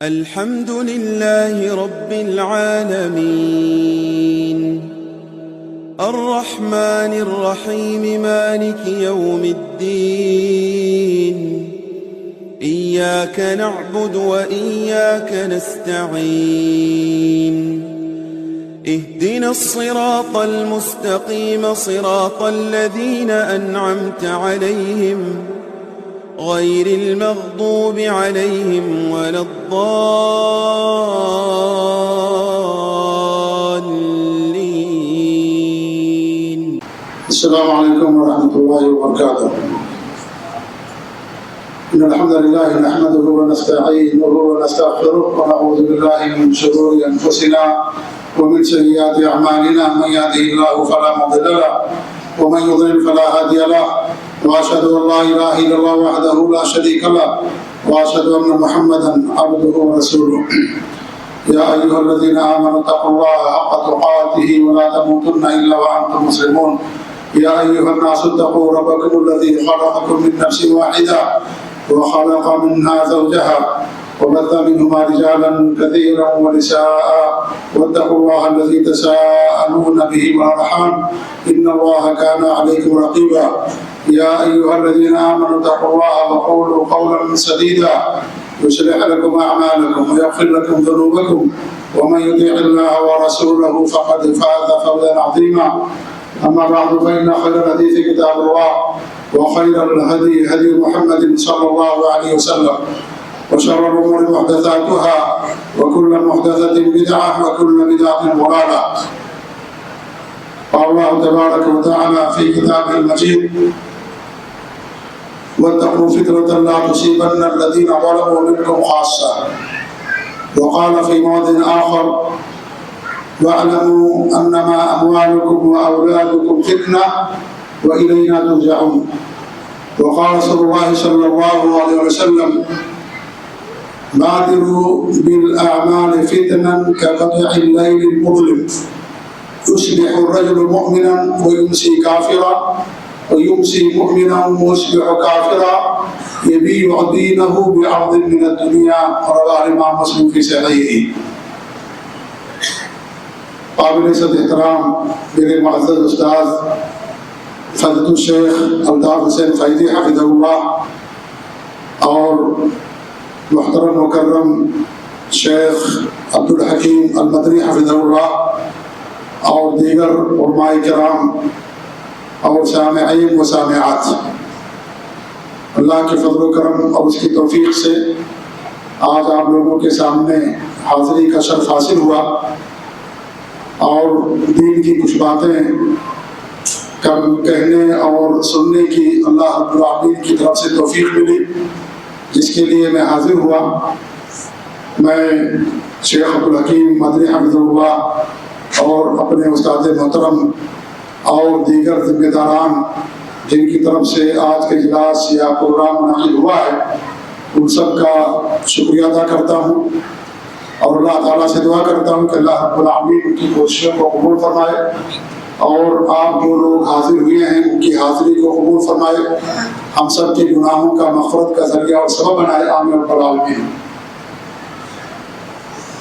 الحمد لله رب العالمين الرحمن الرحيم مالك يوم الدين إياك نعبد وإياك نستعين اهدنا الصراط المستقيم صراط الذين أنعمت عليهم غير المغضوب عليهم ولا الضالين. السلام عليكم ورحمة الله وبركاته. إن الحمد لله نحمده ونستعينه ونستغفره ونعوذ بالله من شرور أنفسنا ومن سيئات أعمالنا، من يهده الله فلا مضل له ومن يضلل فلا هادي له، وأشهد أن لا إله إلا الله وحده لا شريك له، وأشهد أن محمدا عبده ورسوله. يا أيها الذين آمنوا اتقوا الله حق تقاته ولا تموتن إلا وأنتم مسلمون. يا أيها الناس اتقوا ربكم الذي خلقكم من نفس واحدة وخلق منها زوجها وبث منهما رجالا كثيرا ونساء، واتقوا الله الذي تساءلون به والأرحام إن الله كان عليكم رقيبا. يا أيها الذين آمنوا اتقوا الله وقولوا قولا سديدا يصلح لكم أعمالكم ويغفر لكم ذنوبكم، ومن يطع الله ورسوله فقد فاز فوزا عظيما. أما بعد، فإن خير الحديث كتاب الله، وخير الهدي هدي محمد صلى الله عليه وسلم، وشر الأمور محدثاتها، وكل محدثة بدعة، وكل بدعة ضلالة. قال الله تبارك وتعالى في كتابه المجيد: واتقوا فتنة لا تصيبن الذين ظلموا منكم خاصة. وقال في موضع آخر: واعلموا أنما أموالكم وأولادكم فتنة وإلينا ترجعون. وقال رسول الله صلى الله عليه وسلم: بادروا بالأعمال فتنا كقطع الليل المظلم، يصبح الرجل مؤمنا ويمسي كافرا، ويمسي مؤمنا ويصبح كافرا، يبيع دينه بعرض من الدنيا. رواه الإمام مسلم في صحيحه. قابل عزت احترام میرے معزز استاذ فضیلت الشیخ الطاف حسین فیضی حفظہ اللہ، اور محترم مکرم شیخ عبدالحکیم المدنی حفظہ اللہ، اور دیگر علماء کرام اور سامعین و سامعات، اللہ کے فضل و کرم اور اس کی توفیق سے آج آپ لوگوں کے سامنے حاضری کا شرف حاصل ہوا، اور دین کی کچھ باتیں کہنے اور سننے کی اللہ رب العالمین کی طرف سے توفیق ملی، جس کے لیے میں حاضر ہوا۔ میں شیخ عبدالحکیم مدنی حفظہ اللہ اور اپنے استاد محترم اور دیگر ذمہ داران جن کی طرف سے آج کے اجلاس یا پروگرام منعقد ہوا ہے، ان سب کا شکریہ ادا کرتا ہوں، اور اللہ تعالیٰ سے دعا کرتا ہوں کہ اللہ رب العالمین ان کی کوششوں کو قبول فرمائے، اور آپ جو لوگ حاضر ہوئے ہیں ان کی حاضری کو قبول فرمائے، ہم سب کے گناہوں کا مغفرت کا ذریعہ اور سبب بنائے، آمین رب العالمین۔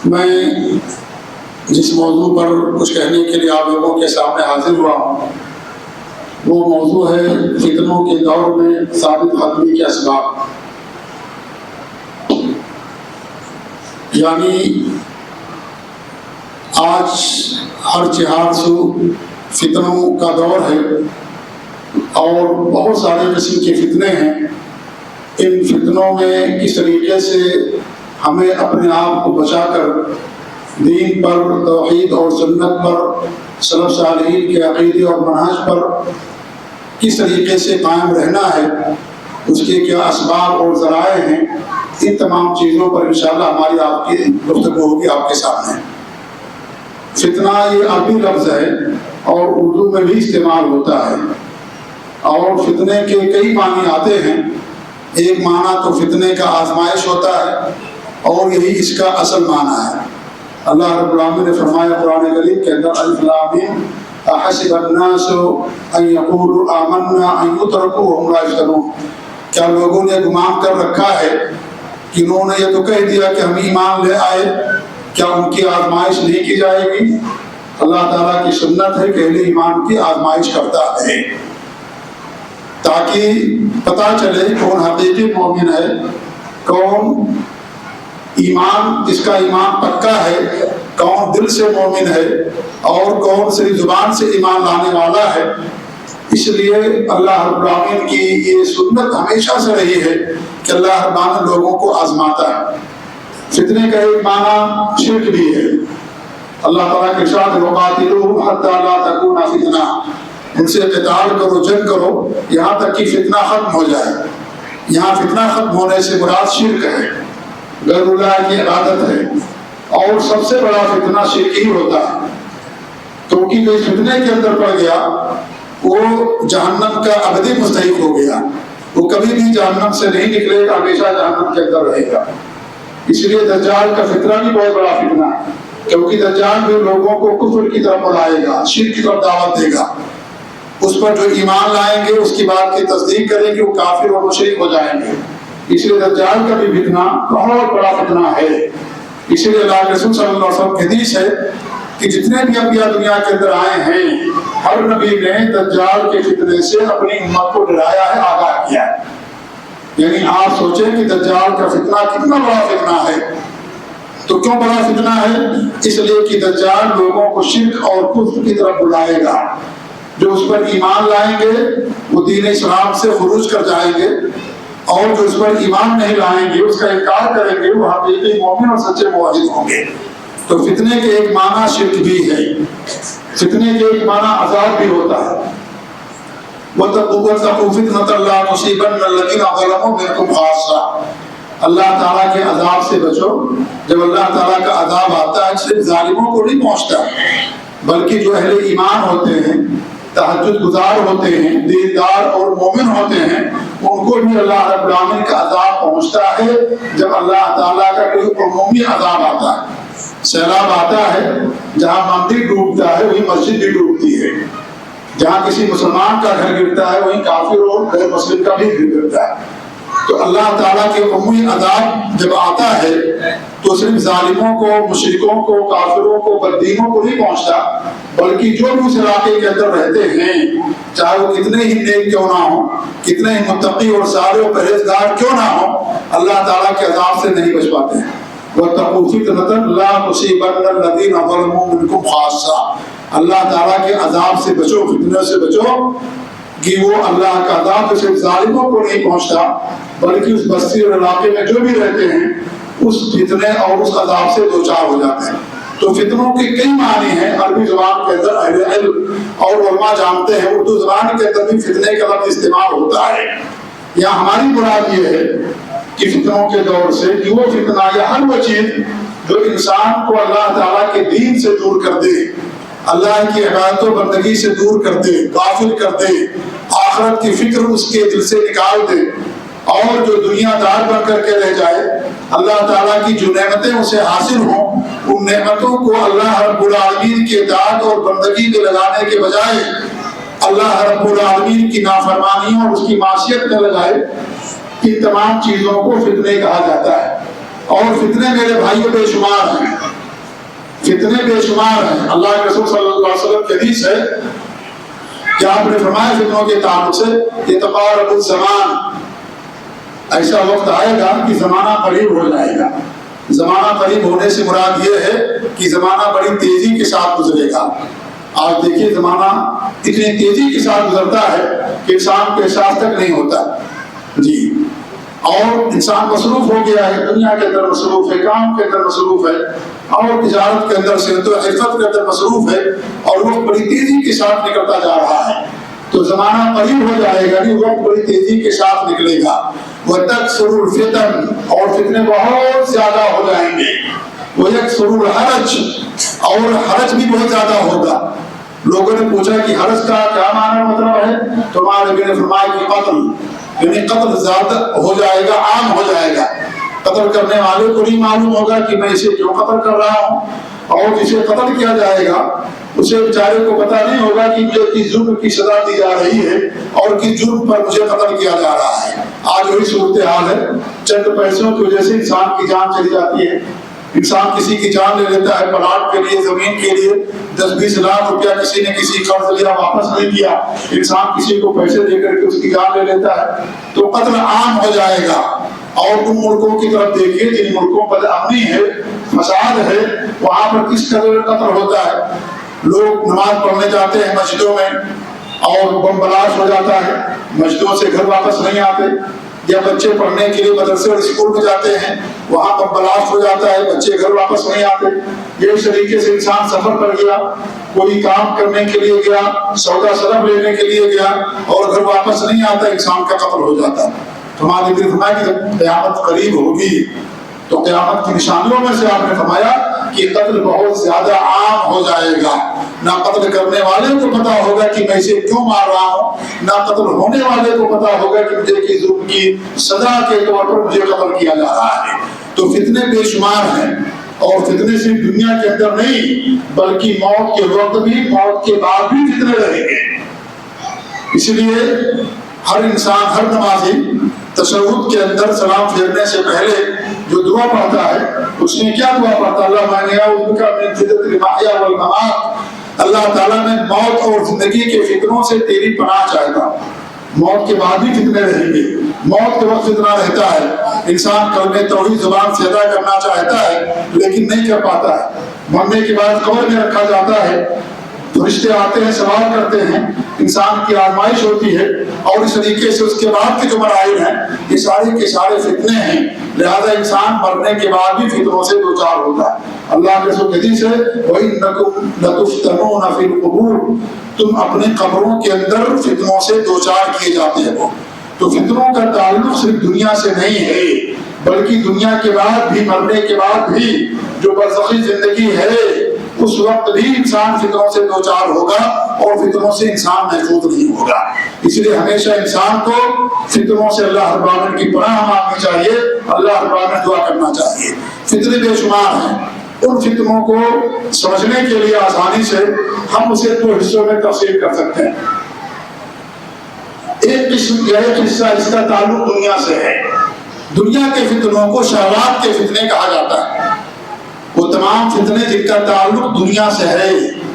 میں جس موضوع پر کچھ کہنے کے لیے آپ لوگوں کے سامنے حاضر ہوا ہوں، وہ موضوع ہے فتنوں کے دور میں ثابت قدمی کے اسباب۔ یعنی آج ہر جہاد سو فتنوں کا دور ہے، اور بہت سارے قسم کے فتنے ہیں۔ ان فتنوں میں کس طریقے سے ہمیں اپنے آپ کو بچا کر دین پر، توحید اور سنت پر، سلف صالحین کے عقیدے اور منہج پر کس طریقے سے قائم رہنا ہے، اس کے کیا اسباب اور ذرائع ہیں، ان تمام چیزوں پر انشاءاللہ ہماری آپ کی گفتگو ہوگی آپ کے سامنے۔ فتنہ یہ عربی لفظ ہے اور اردو میں بھی استعمال ہوتا ہے، اور فتنے کے کئی معنی آتے ہیں۔ ایک معنی تو فتنے کا آزمائش ہوتا ہے، اور یہی اس کا اصل معنی ہے۔ اللہ رب العالمین نے فرمایا قرآن کریم کے اندر: الف لام میم احسب الناس ان یقولوا آمنا ان یترکوا وهم لا یفتنون۔ کیا لوگوں نے گمان کر رکھا ہے کہ انہوں نے یہ تو کہہ دیا کہ ہم ایمان لے آئے، کیا ان کی آزمائش نہیں کی جائے گی؟ اللہ تعالیٰ کی سنت ہے کہ اہل ایمان کی آزمائش کرتا ہے، تاکہ پتہ چلے کون حقیقی مومن ہے، کون ایمان جس کا ایمان پکا ہے، کون دل سے مومن ہے اور کون صرف زبان سے ایمان لانے والا ہے۔ اس لیے اللہ رب العالمین کی یہ سنت ہمیشہ سے رہی ہے کہ اللہ رب العالمین لوگوں کو آزماتا ہے۔ فتنے کا ایک معنی شرک بھی ہے۔ اللہ تعالیٰ کے ارشاد ہے وَقَاتِلُوهُمْ حَتَّى لَا تَكُونَ فِتْنَةٌ، ان سے قتال کرو، جنگ کرو یہاں تک کہ فتنہ ختم ہو جائے۔ یہاں فتنہ ختم ہونے سے مراد شرک ہے، غیر اللہ کی عبادت ہے، اور سب سے بڑا فتنہ شرک ہی ہوتا ہے، کیونکہ جو اس فتنے کے اندر پڑ گیا وہ جہنم کا ابدی مستحق ہو گیا، وہ کبھی بھی جہنم سے نہیں نکلے گا، ہمیشہ جہنم کے اندر رہے گا۔ اس لیے دجال کا فتنہ بھی بہت بڑا فتنہ ہے، کیونکہ دجال بھی لوگوں کو کفر کی طرف بلائے گا، شرک کی طرف دعوت دے گا۔ اس پر جو ایمان لائیں گے، اس کی بات کی تصدیق کریں گے، وہ کافر اور مشرک ہو جائیں گے۔ اس لیے دجال کا بھی فتنہ بہت بڑا فتنہ ہے۔ اس لیے اللہ کے رسول صلی اللہ علیہ وسلم کی حدیث ہے کہ جتنے بھی انبیاء دنیا کے اندر آئے ہیں، ہر نبی نے دجال کے فتنے سے اپنی امت کو ڈرایا ہے، آگاہ کیا ہے۔ یعنی آپ سوچیں کہ دجال کا فتنہ کتنا بڑا فتنہ ہے۔ تو کیوں بڑا فتنہ ہے؟ اس لیے کہ دجال لوگوں کو شرک اور کفر کی طرف بلائے گا۔ جو اس پر ایمان لائیں گے وہ دین اسلام سے خروج کر جائیں گے، اور جو اس پر ایمان نہیں لائیں گے، اس کا انکار کریں گے، وہ حقیقی مومن اور سچے موحد ہوں گے۔ تو فتنے کے ایک معنی شرک بھی ہے، فتنے کے ایک معنی عذاب بھی ہوتا ہے۔ وَاتَّقُوا فِتْنَةً لَا تُصِيبَنَّ الَّذِينَ ظَلَمُوا مِنكُمْ خَاصَّةً، اللہ تعالیٰ کے عذاب سے بچو۔ جب اللہ تعالیٰ کا عذاب آتا ہے صرف ظالموں کو نہیں پہنچتا، بلکہ جو اہل ایمان ہوتے ہیں، تہجد گزار ہوتے ہیں، دیندار اور مومن ہوتے ہیں، ان کو بھی اللہ رب العالمین کا عذاب پہنچتا ہے۔ جب اللہ تعالیٰ کا کوئی عمومی عذاب آتا ہے، سیلاب آتا ہے، جہاں مندر ڈوبتا ہے وہیں مسجد بھی ڈوبتی ہے، جہاں کسی مسلمان کا گھر گرتا ہے وہیں کافر اور غیر مسلم کا بھی گھر گرتا ہے۔ تو اللہ تعالیٰ کے عمومی عذاب جب آتا ہے تو صرف ظالموں کو، مشرکوں کو، کافروں کو، بددینوں کو نہیں پہنچتا، بلکہ جو بھی اس علاقے کے اندر رہتے ہیں، چاہے وہ کتنے ہی نیک کیوں نہ ہوں، کتنے ہی متقی اور صالح و پرہیزگار کیوں نہ ہوں، اللہ تعالیٰ کے عذاب سے نہیں بچ پاتے ہیں۔ وَاتَّقُوا فِتْنَةً لَا تُصِيبَنَّ الَّذِينَ ظَلَمُوا مِنكُمْ خَاصَّةً، اللہ تعالیٰ کے عذاب سے بچو، فتنے سے بچو، کہ وہ اللہ کا عذاب صرف ظالموں کو نہیں پہنچتا، بلکہ اس بستی اور علاقے میں جو بھی رہتے ہیں اس فتنے اور اس عذاب سے دوچار ہو جاتے ہیں۔ تو فتنوں کے کئی معنی ہیں، عربی زبان کے اندر اہل علم اور علماء جانتے ہیں، اردو زبان کے اندر بھی فتنے کا لفظ استعمال ہوتا ہے۔ یہاں ہماری مراد یہ ہے کہ فتنوں کے دور سے کہ وہ فتنہ یا ہر وہ چیز جو انسان کو اللہ تعالیٰ کے دین سے دور کر دے، اللہ کی عبادت و بندگی سے دور کر دے، غافل کر دے، آخرت کی فکر اس کے دل سے نکال دے، اور جو دنیا دار بن کر کے رہ جائے، اللہ تعالیٰ کی جو نعمتیں اسے حاصل ہوں، ان نعمتوں کو اللہ رب العالمین کی اطاعت اور بندگی میں لگانے کے بجائے اللہ رب العالمین کی نافرمانی اور اس کی معصیت میں لگائے، ان تمام چیزوں کو فتنے کہا جاتا ہے۔ اور فتنے میرے بھائیوں بے شمار ہیں، فتنے بے شمار ہیں۔ اللہ کے رسول صلی اللہ علیہ وسلم کی حدیث ہے کہ آپ نے فرمایا فتنوں کے تعلق سے یتقارب الزمان، ایسا وقت آئے گا کہ زمانہ قریب ہو جائے گا۔ زمانہ قریب ہونے سے مراد یہ ہے کہ زمانہ بڑی تیزی کے ساتھ گزرے گا۔ آج دیکھیے زمانہ اتنی تیزی کے ساتھ گزرتا ہے کہ انسان کو احساس تک نہیں ہوتا جی، اور انسان مصروف ہو گیا ہے، دنیا کے اندر مصروف ہے، کام کے اندر مصروف ہے، اور تجارت کے اندر، صحت و حفظت کے اندر مصروف ہے، اور وہ بڑی تیزی کے ساتھ نکلتا جا رہا ہے۔ تو زمانہ قریب ہو جائے گا کہ وقت بڑی تیزی کے ساتھ نکلے گا۔ وَتَكْثُرُ الْفِتَنُ، اور فتنے بہت زیادہ ہو جائیں گے۔ وَيَكْثُرُ الْحَرَجُ، اور حرج بھی بہت زیادہ ہوگا۔ لوگوں نے پوچھا کہ حرج کا کیا معنی مطلب ہے، تو ہمارے نبی نے فرمایا کہ قتل، یعنی قتل زیادہ ہو جائے گا، عام ہو جائے گا۔ قتل کرنے والے کو نہیں معلوم ہوگا کہ میں اسے کیوں قتل کر رہا ہوں، اور جسے قتل کیا جائے گا اسے بیچارے کو پتا نہیں ہوگا کہ مجھے کس جرم کی سزا دی جا رہی ہے اور کس جرم پر مجھے قتل کیا جا رہا ہے۔ آج وہی صورتحال ہے، چند پیسوں کی وجہ سے انسان کی جان چلی جاتی ہے۔ انسان کسی کی جان لے لیتا ہے پلاٹ کے لیے، زمین کے لیے، 10-20 لاکھ روپیہ کسی نے کسی قرض لیا واپس نہیں کیا، انسان کسی کو پیسے دے کر کے اس کی جان لے لیتا ہے، تو قتل عام ہو جائے گا۔ اور ان ملکوں کی طرف دیکھیے جن ملکوں پر امنی ہے، فساد ہے، وہاں پر کس قدر قتل ہوتا ہے۔ لوگ نماز پڑھنے جاتے ہیں مسجدوں میں اور بم بلاسٹ ہو جاتا ہے، مسجدوں سے گھر واپس نہیں آتے، یا بچے پڑھنے کے لیے مدرسے اور اسکول میں جاتے ہیں، وہاں بم بلاسٹ ہو جاتا ہے، بچے گھر واپس نہیں آتے۔ یہ اس طریقے سے انسان سفر پر گیا، کوئی کام کرنے کے لیے گیا، سودا سلف لینے کے لیے گیا اور گھر واپس نہیں آتا، انسان کا قتل ہو جاتا ہے۔ ہمارے نبی نے فرمایا کہ جب قیامت قریب ہوگی تو قیامت کی نشانیوں میں سے آپ نے فرمایا کہ قتل بہت زیادہ عام ہو جائے گا۔ نہ قتل کرنے والے کو پتا ہوگا کہ میں اسے کیوں مار رہا ہوں، نہ قتل ہونے والے کو پتا ہوگا کہ مجھے کس جرم کی سزا کے طور پر مجھے قتل کیا جا رہا ہے۔ تو فتنے بے شمار ہیں، اور فتنے صرف دنیا کے اندر نہیں بلکہ موت کے وقت بھی، موت کے بعد بھی فتنے رہیں گے۔ اس لیے ہر انسان، ہر نمازی تشہد کے اندر سلام پھیرنے سے پہلے جو دعا پڑھتا ہے اس نے کیا دعا پڑھتا ہے؟ اللہ معنی اعوذ بک من فتنۃ المحیا والممات، اللہ تعالیٰ میں موت اور زندگی کے فتنوں سے تیری پناہ چاہتا ہوں۔ موت کے بعد بھی فتنے رہیں گے، موت کے وقت فتنہ رہتا ہے، انسان کلمہ توحید زبان سے ادا کرنا چاہتا ہے لیکن نہیں کر پاتا ہے، مرنے کے بعد قبر میں رکھا جاتا ہے، فرشتے آتے ہیں سوال کرتے ہیں، انسان کی آزمائش ہوتی ہے، اور اس طریقے سے اس کے بعد کے جو مراحل ہیں یہ سارے کے سارے فتنے ہیں۔ لہذا انسان مرنے کے بعد بھی فتنوں سے دوچار ہوتا ہے۔ اللہ کے رسول حدیث ہے وَإِنَّكُمْ لَتُفْتَنُونَ فِي الْقُبُورِ، تم اپنے قبروں کے اندر فتنوں سے دوچار کیے جاتے ہیں۔ تو فتنوں کا تعلق صرف دنیا سے نہیں ہے بلکہ دنیا کے بعد بھی، مرنے کے بعد بھی جو برزخی زندگی ہے اس وقت بھی انسان فتنوں سے دوچار ہوگا اور فتنوں سے انسان محفوظ نہیں ہوگا۔ اس لیے ہمیشہ انسان کو فتنوں سے اللہ رب العالمین کی پناہ مانگنی چاہیے، اللہ رب العالمین دعا کرنا چاہیے۔ فتنے بے شمار ہیں، ان فتنوں کو سمجھنے کے لیے آسانی سے ہم اسے دو حصوں میں تقسیم کر سکتے ہیں۔ ایک قسم یہ حصہ اس کا تعلق دنیا سے ہے، دنیا کے فتنوں کو شہوات کے فتنے کہا جاتا ہے۔ وہ تمام فتنے جن کا تعلق دنیا سے ہے،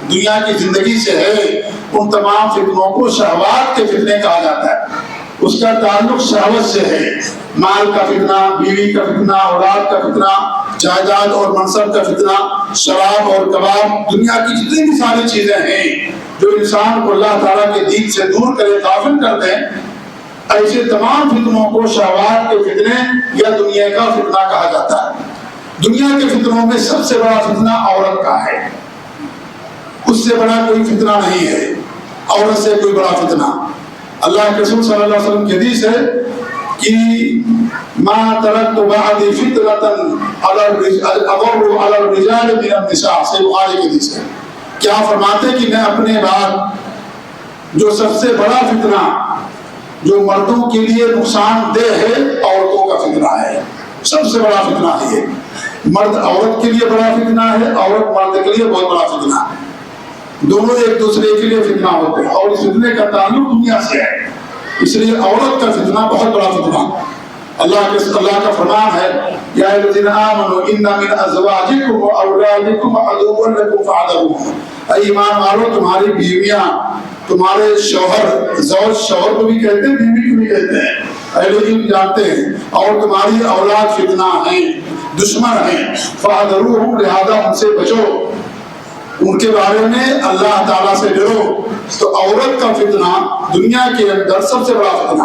دنیا کی زندگی سے ہے، ان تمام فتنوں کو شہوات کے فتنے کہا جاتا ہے۔ اس کا تعلق شہوت سے ہے، مال کا فتنہ، بیوی کا فتنہ، اولاد کا فتنہ، جائیداد اور منصب کا فتنہ، شراب اور کباب، دنیا کی جتنی بھی ساری چیزیں ہیں جو انسان کو اللہ تعالیٰ کے دین سے دور کرے، غافل کر دیں، ایسے تمام فتنوں کو شہوات کے فتنے یا دنیا کا فتنہ کہا جاتا ہے۔ دنیا کے فتنوں میں سب سے بڑا فتنہ عورت کا ہے، اس سے بڑا کوئی فتنہ نہیں ہے، عورت سے کوئی بڑا فتنہ۔ اللہ کے رسول صلی اللہ علیہ وسلم کی حدیث ہے کہ ما ترکت بعد فتنة اضر على الرجال من النساء، سے بخاری کی حدیث ہے۔ کیا فرماتے کہ میں اپنے بعد جو سب سے بڑا فتنہ جو مردوں کے لیے نقصان دہ ہے عورتوں کا فتنہ ہے، سب سے بڑا فتنہ ہے۔ مرد عورت کے لیے بڑا فتنہ ہے، عورت مرد کے لیے بہت بڑا فتنہ ہے، دونوں ایک دوسرے کے لیے فتنہ ہوتے ہیں، اور اس فتنے کا تعلق دنیا سے ہے، اس لیے عورت کا فتنہ بہت بڑا فتنہ۔ اللہ کا فرمان ہے یا الذین آمنوا ان من ازواجکم واولادکم عدو لکم فاحذروہم، اے ایمان والو تمہاری بیویاں، تمہارے شوہر، زوج شوہر کو بھی کہتے ہیں، بیوی کو بھی کہتے ہیں، اہل علم جانتے ہیں، اور تمہاری اولاد فتنہ ہیں، دشمن ہیں، فاحذروہم، لہذا ان سے بچو، ان کے بارے میں اللہ تعالیٰ سے ڈرو۔ تو عورت کا فتنہ دنیا کے اندر سب سے بڑا فتنہ،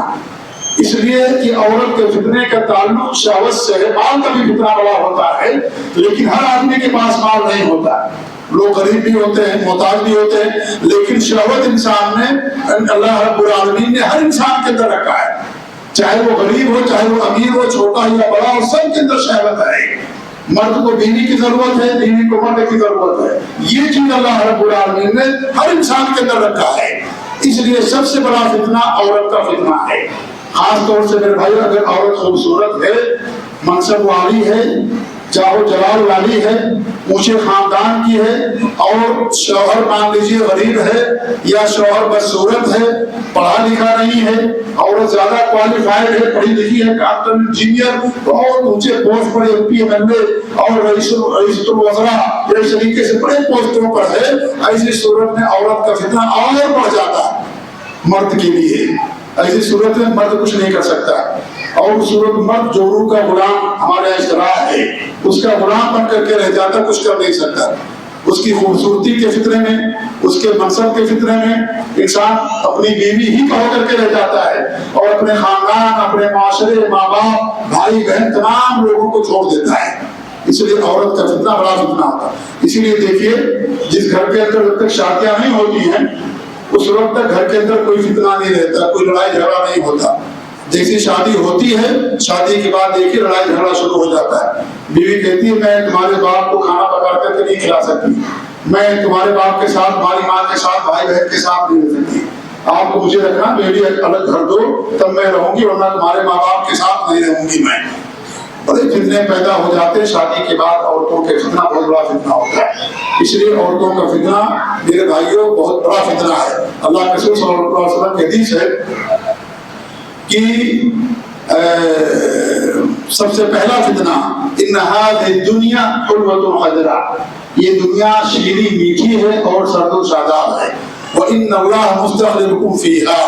اس لیے کہ عورت کے فتنے کا تعلق شہوت سے ہے۔ مال کا بھی فتنہ بڑا ہوتا ہے لیکن ہر آدمی کے پاس مال نہیں ہوتا، لوگ غریب بھی ہوتے ہیں، محتاج بھی ہوتے ہیں، لیکن شہوت انسان نے، اللہ رب العالمین نے ہر انسان کے اندر رکھا ہے، چاہے وہ غریب ہو، چاہے وہ امیر ہو، چھوٹا یا بڑا ہو، سب کے اندر شہوت ہے۔ مرد کو بیوی کی ضرورت ہے، بیوی کو مرد کی ضرورت ہے، یہ چیز اللہ رب العالمین نے ہر انسان کے اندر رکھا ہے۔ اس لیے سب سے بڑا فتنہ عورت کا فتنہ ہے۔ خاص طور سے میرے بھائی، اگر عورت خوبصورت ہے، منصب والی ہے، جاہو جلال والی ہے، اونچے خاندان کی ہے، اور شوہر مان لیجیے غریب ہے یا شوہر بدصورت ہے، پڑھا لکھا نہیں ہے، عورت زیادہ کوالیفائڈ ہے، پڑھی لکھی ہے، ڈاکٹر انجینئر، بہت اونچے پوسٹ پر M P M L A اور رئیس الوزراء اس طریقے سے بڑے پوسٹوں پر ہے، ایسی صورت میں عورت کا فتنہ اور بڑھ جاتا ہے مرد کے لیے۔ ایسی صورت میں مرد کچھ نہیں کر سکتا، اور صورت مرد جو روح کا غلام ہمارے اشتراء ہے اس کا غلام بن کر کے رہ جاتا، کچھ کر نہیں سکتا۔ اس کی خوبصورتی کے فطرے میں، اس کے منصب کے فطرے میں انسان اپنی بیوی ہی کا ہو کر کے رہ جاتا ہے، اور اپنے خاندان، اپنے معاشرے، ماں باپ، بھائی بہن، تمام لوگوں کو چھوڑ دیتا ہے۔ اس لیے عورت کا فتنہ بڑا فتنہ ہوتا ہے۔ اسی لیے دیکھیے جس گھر کے اندر جب تک شادیاں نہیں ہوتی ہیں اس وقت تک گھر کے اندر کوئی فتنہ نہیں رہتا، کوئی لڑائی جھگڑا نہیں ہوتا۔ جیسی شادی ہوتی ہے، شادی کے بعد دیکھیے لڑائی جھگڑا شروع ہو جاتا ہے۔ بیوی کہتی ہے میں تمہارے باپ کو کھانا پکا کر کے نہیں کھلا سکتی، میں تمہارے باپ کے ساتھ، ہماری ماں کے ساتھ، بھائی بہن کے ساتھ نہیں رہ سکتی، آپ کو مجھے رکھنا، میری الگ گھر دو تب میں رہوں گی، ورنہ تمہارے ماں باپ کے ساتھ نہیں رہوں گی میں۔ بڑے فتنے پیدا ہو جاتے ہیں شادی کے بعد، عورتوں کے فتنہ بہت بڑا فتنہ ہوتا ہے۔ اس لیے عورتوں کا فتنہ میرے بھائیوں بہت بڑا فتنہ ہے۔ اللہ کے رسول صلی اللہ علیہ وسلم کی حدیث ہے کہ سب سے پہلا فتنہ ان هذه الدنيا حلوة خضراء، یہ دنیا شیریں میٹھی ہے اور سرد و شاداب ہے۔ وان الله مستخلفكم فيها،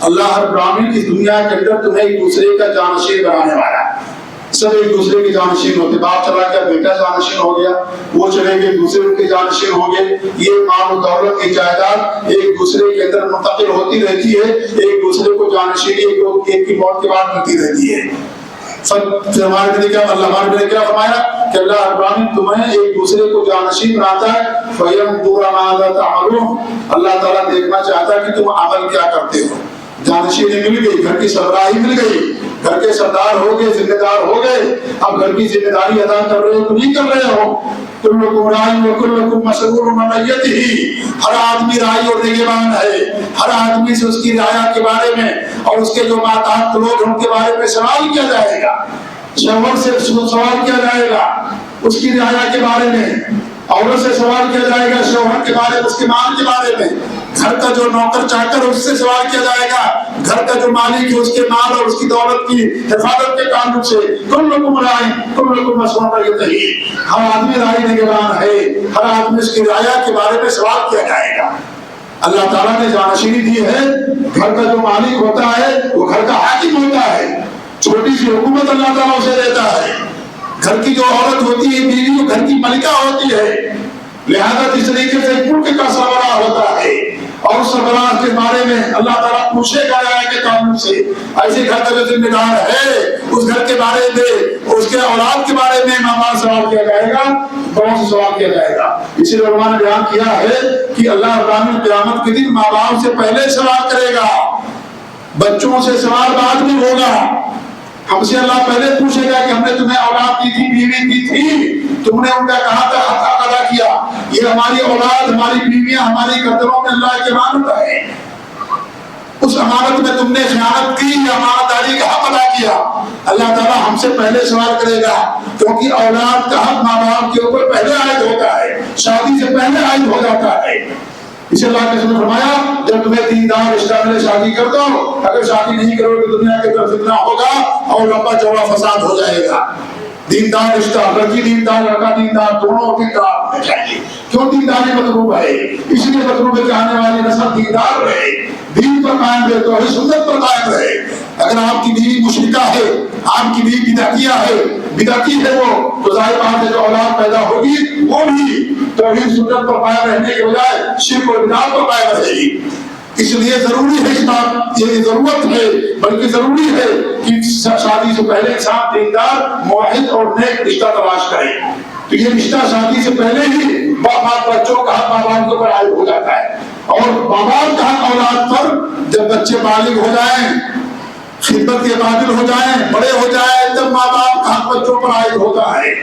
اللہ رب العالمین اس دنیا کے اندر تمہیں ایک دوسرے کا جانشین بنانے والا ہے۔ سب ایک دوسرے کے جانشین ہوتے، باپ چلا گیا بیٹا جانشین ہو گیا، وہ چلے گئے دوسرے کے جانشین ہو گئے، یہ مال و دولت کی جائیداد ایک دوسرے کے اندر منتقل ہوتی رہتی ہے، ایک دوسرے کو جانشینی ایک کی موت کے بعد ملتی رہتی ہے۔ پھر ہمارے نے کیا فرمایا کہ اللہ رب العالمین تمہیں ایک دوسرے کو جانشین بناتا ہے، فَيَنْظُرَ مَاذَا تَعْمَلُونَ، اللہ تعالیٰ دیکھنا چاہتا ہے کہ تم عمل کیا کرتے ہو۔ جانشینی مل گئی، گھر کی سربراہی مل گئی، گھر کے سردار ہو گئے، ذمہ دار ہو گئے، اب گھر کی ذمہ داری ادا کر رہے ہو تو نہیں کر رہے ہو۔ کلکم راعٍ وکلکم مسئول عن رعیتہ، ہر آدمی راعی اور نگہبان ہے، ہر آدمی سے اس کی رعایا کے بارے میں اور اس کے جو ماتحت لوگ ہیں ان کے بارے میں سوال کیا جائے گا، شوہر سے سوال کیا جائے گا اس کی رعایا کے بارے میں، عورت سے سوال کیا جائے گا شوہر کے بارے میں، اس کے مال کے بارے میں، گھر کا جو نوکر چاکر اس سے سوال کیا جائے گا، گھر کا جو مالک ہے اس کے مال اور اس کی دولت کی حفاظت کے تعلق سے۔ کلکم راعٍ کلکم مسئول عن رعیتہ، ہر آدمی راعی نگہبان ہے، ہر آدمی اس کی رعایا کے بارے میں سوال کیا جائے گا۔ اللہ تعالیٰ نے جانشینی دی ہے، گھر کا جو مالک ہوتا ہے وہ گھر کا حاکم ہوتا ہے، چھوٹی سی حکومت اللہ تعالیٰ اسے دیتا ہے۔ گھر کی جو عورت ہوتی ہے بیوی وہ گھر کی ملکہ ہوتی ہے، لہذا اس طریقے سے ملک کا سربراہ ہوتا ہے، اور سربراہ کے بارے میں اللہ تعالیٰ پوچھے گا رعایا کے تعلق سے۔ ایسے گھر کا جو ذمہ دار ہے اس گھر کے بارے میں، اس کے اولاد کے بارے میں ماں باپ سوال کیا جائے گا، بڑوں سے سوال کیا جائے گا۔ اسی لیے علماء نے بیان کیا ہے کہ اللہ العالمین قیامت کے دن ماں باپ سے پہلے سوال کرے گا، بچوں سے سوال بعد میں ہوگا۔ ہم سے اللہ پہلے پوچھے گا کہ ہم نے تمہیں اولاد دی تھی، بیوی دی تھی، تم نے ان کا کہاں تک حق ادا کیا؟ یہ ہماری اولاد، ہماری بیویاں ہماری گردنوں میں اللہ کی امانت ہے، اس امانت میں تم نے خیانت کی یا امانت داری کا حق ادا کیا؟ اللہ تعالیٰ ہم سے پہلے سوال کرے گا، کیونکہ اولاد کا حق ماں باپ کے اوپر پہلے عائد ہوتا ہے، شادی سے پہلے عائد ہو جاتا ہے۔ اسے اللہ کے رسول نے فرمایا جب تمہیں دیندار رشتہ ملے شادی کر دو، اگر شادی نہیں کرو تو دنیا کے اندر فتنہ ہوگا اور لمبا چوڑا فساد ہو جائے گا۔ دیندار رشتہ، لڑکی دیندار لڑکا دیندار، دونوں دیندار ہونے چاہیے۔ کیوں دینداری مطلوب ہے؟ اس لیے مطلوب ہے کہ آنے والی نسل دیندار رہے، دین پر قائم رہے، توحید سنت پر قائم رہے۔ اگر آپ کی بیوی مشرکہ ہے، آپ کی بیوی بدعتیہ ہے، بدعتی ہے وہ، تو ظاہر بات ہے جو اولاد پیدا ہوگی وہ بھی توحید سنت پر قائم رہنے کے بجائے شرک و بدعت پر قائم رہے گی۔ اس لیے ضروری ہے، اس بات یہ ضرورت ہے بلکہ ضروری ہے کہ شادی سے پہلے انسان دیندار، موحد اور نیک رشتہ تلاش کرے۔ تو یہ رشتہ شادی سے پہلے ہی بچوں کا حق ماں باپ کے اوپر عائد ہو جاتا ہے، اور ماں باپ کا حق اولاد پر جب بچے بالغ ہو جائیں، خدمت کے قابل ہو جائیں، بڑے ہو جائیں، تب ماں باپ کا حق بچوں پر عائد ہوتا ہے۔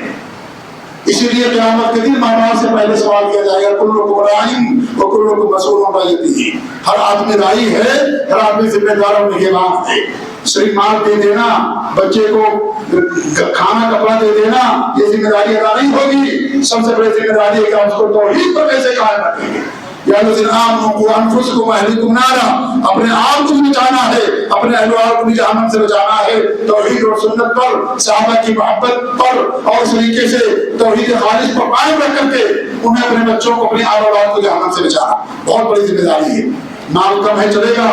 اسی لیے قیامت کے دن ماں باپ سے پہلے سوال کیا جائے گا، کلکم راعٍ وکلکم مسئول عن رعیتہ، ہر آدمی راعی ہے، ہر آدمی ذمہ دار اور نگہبان ہے۔ صرف مال دے دینا، بچے کو کھانا کپڑا دے دینا، یہ ذمہ داری ادا نہیں ہوگی. سب سے بڑی ذمہ داری ہے کہ اس کو توحید پر کیسے قائم رکھیں گے. یا الذین آمنوا قوا انفسکم واہلیکم نارا، اپنے آپ کو بھی بچانا ہے، اپنے اہل و عیال کو بھی جہنم سے بچانا ہے. توحید اور سنت پر، صحابہ کی محبت پر اور اس طریقے سے توحید خالص پر قائم رکھ کر کے انہیں اپنے بچوں کو، اپنے اہل و عیال کو جہنم سے بچانا بہت بڑی ذمہ داری ہے. مال کم ہے چلے گا،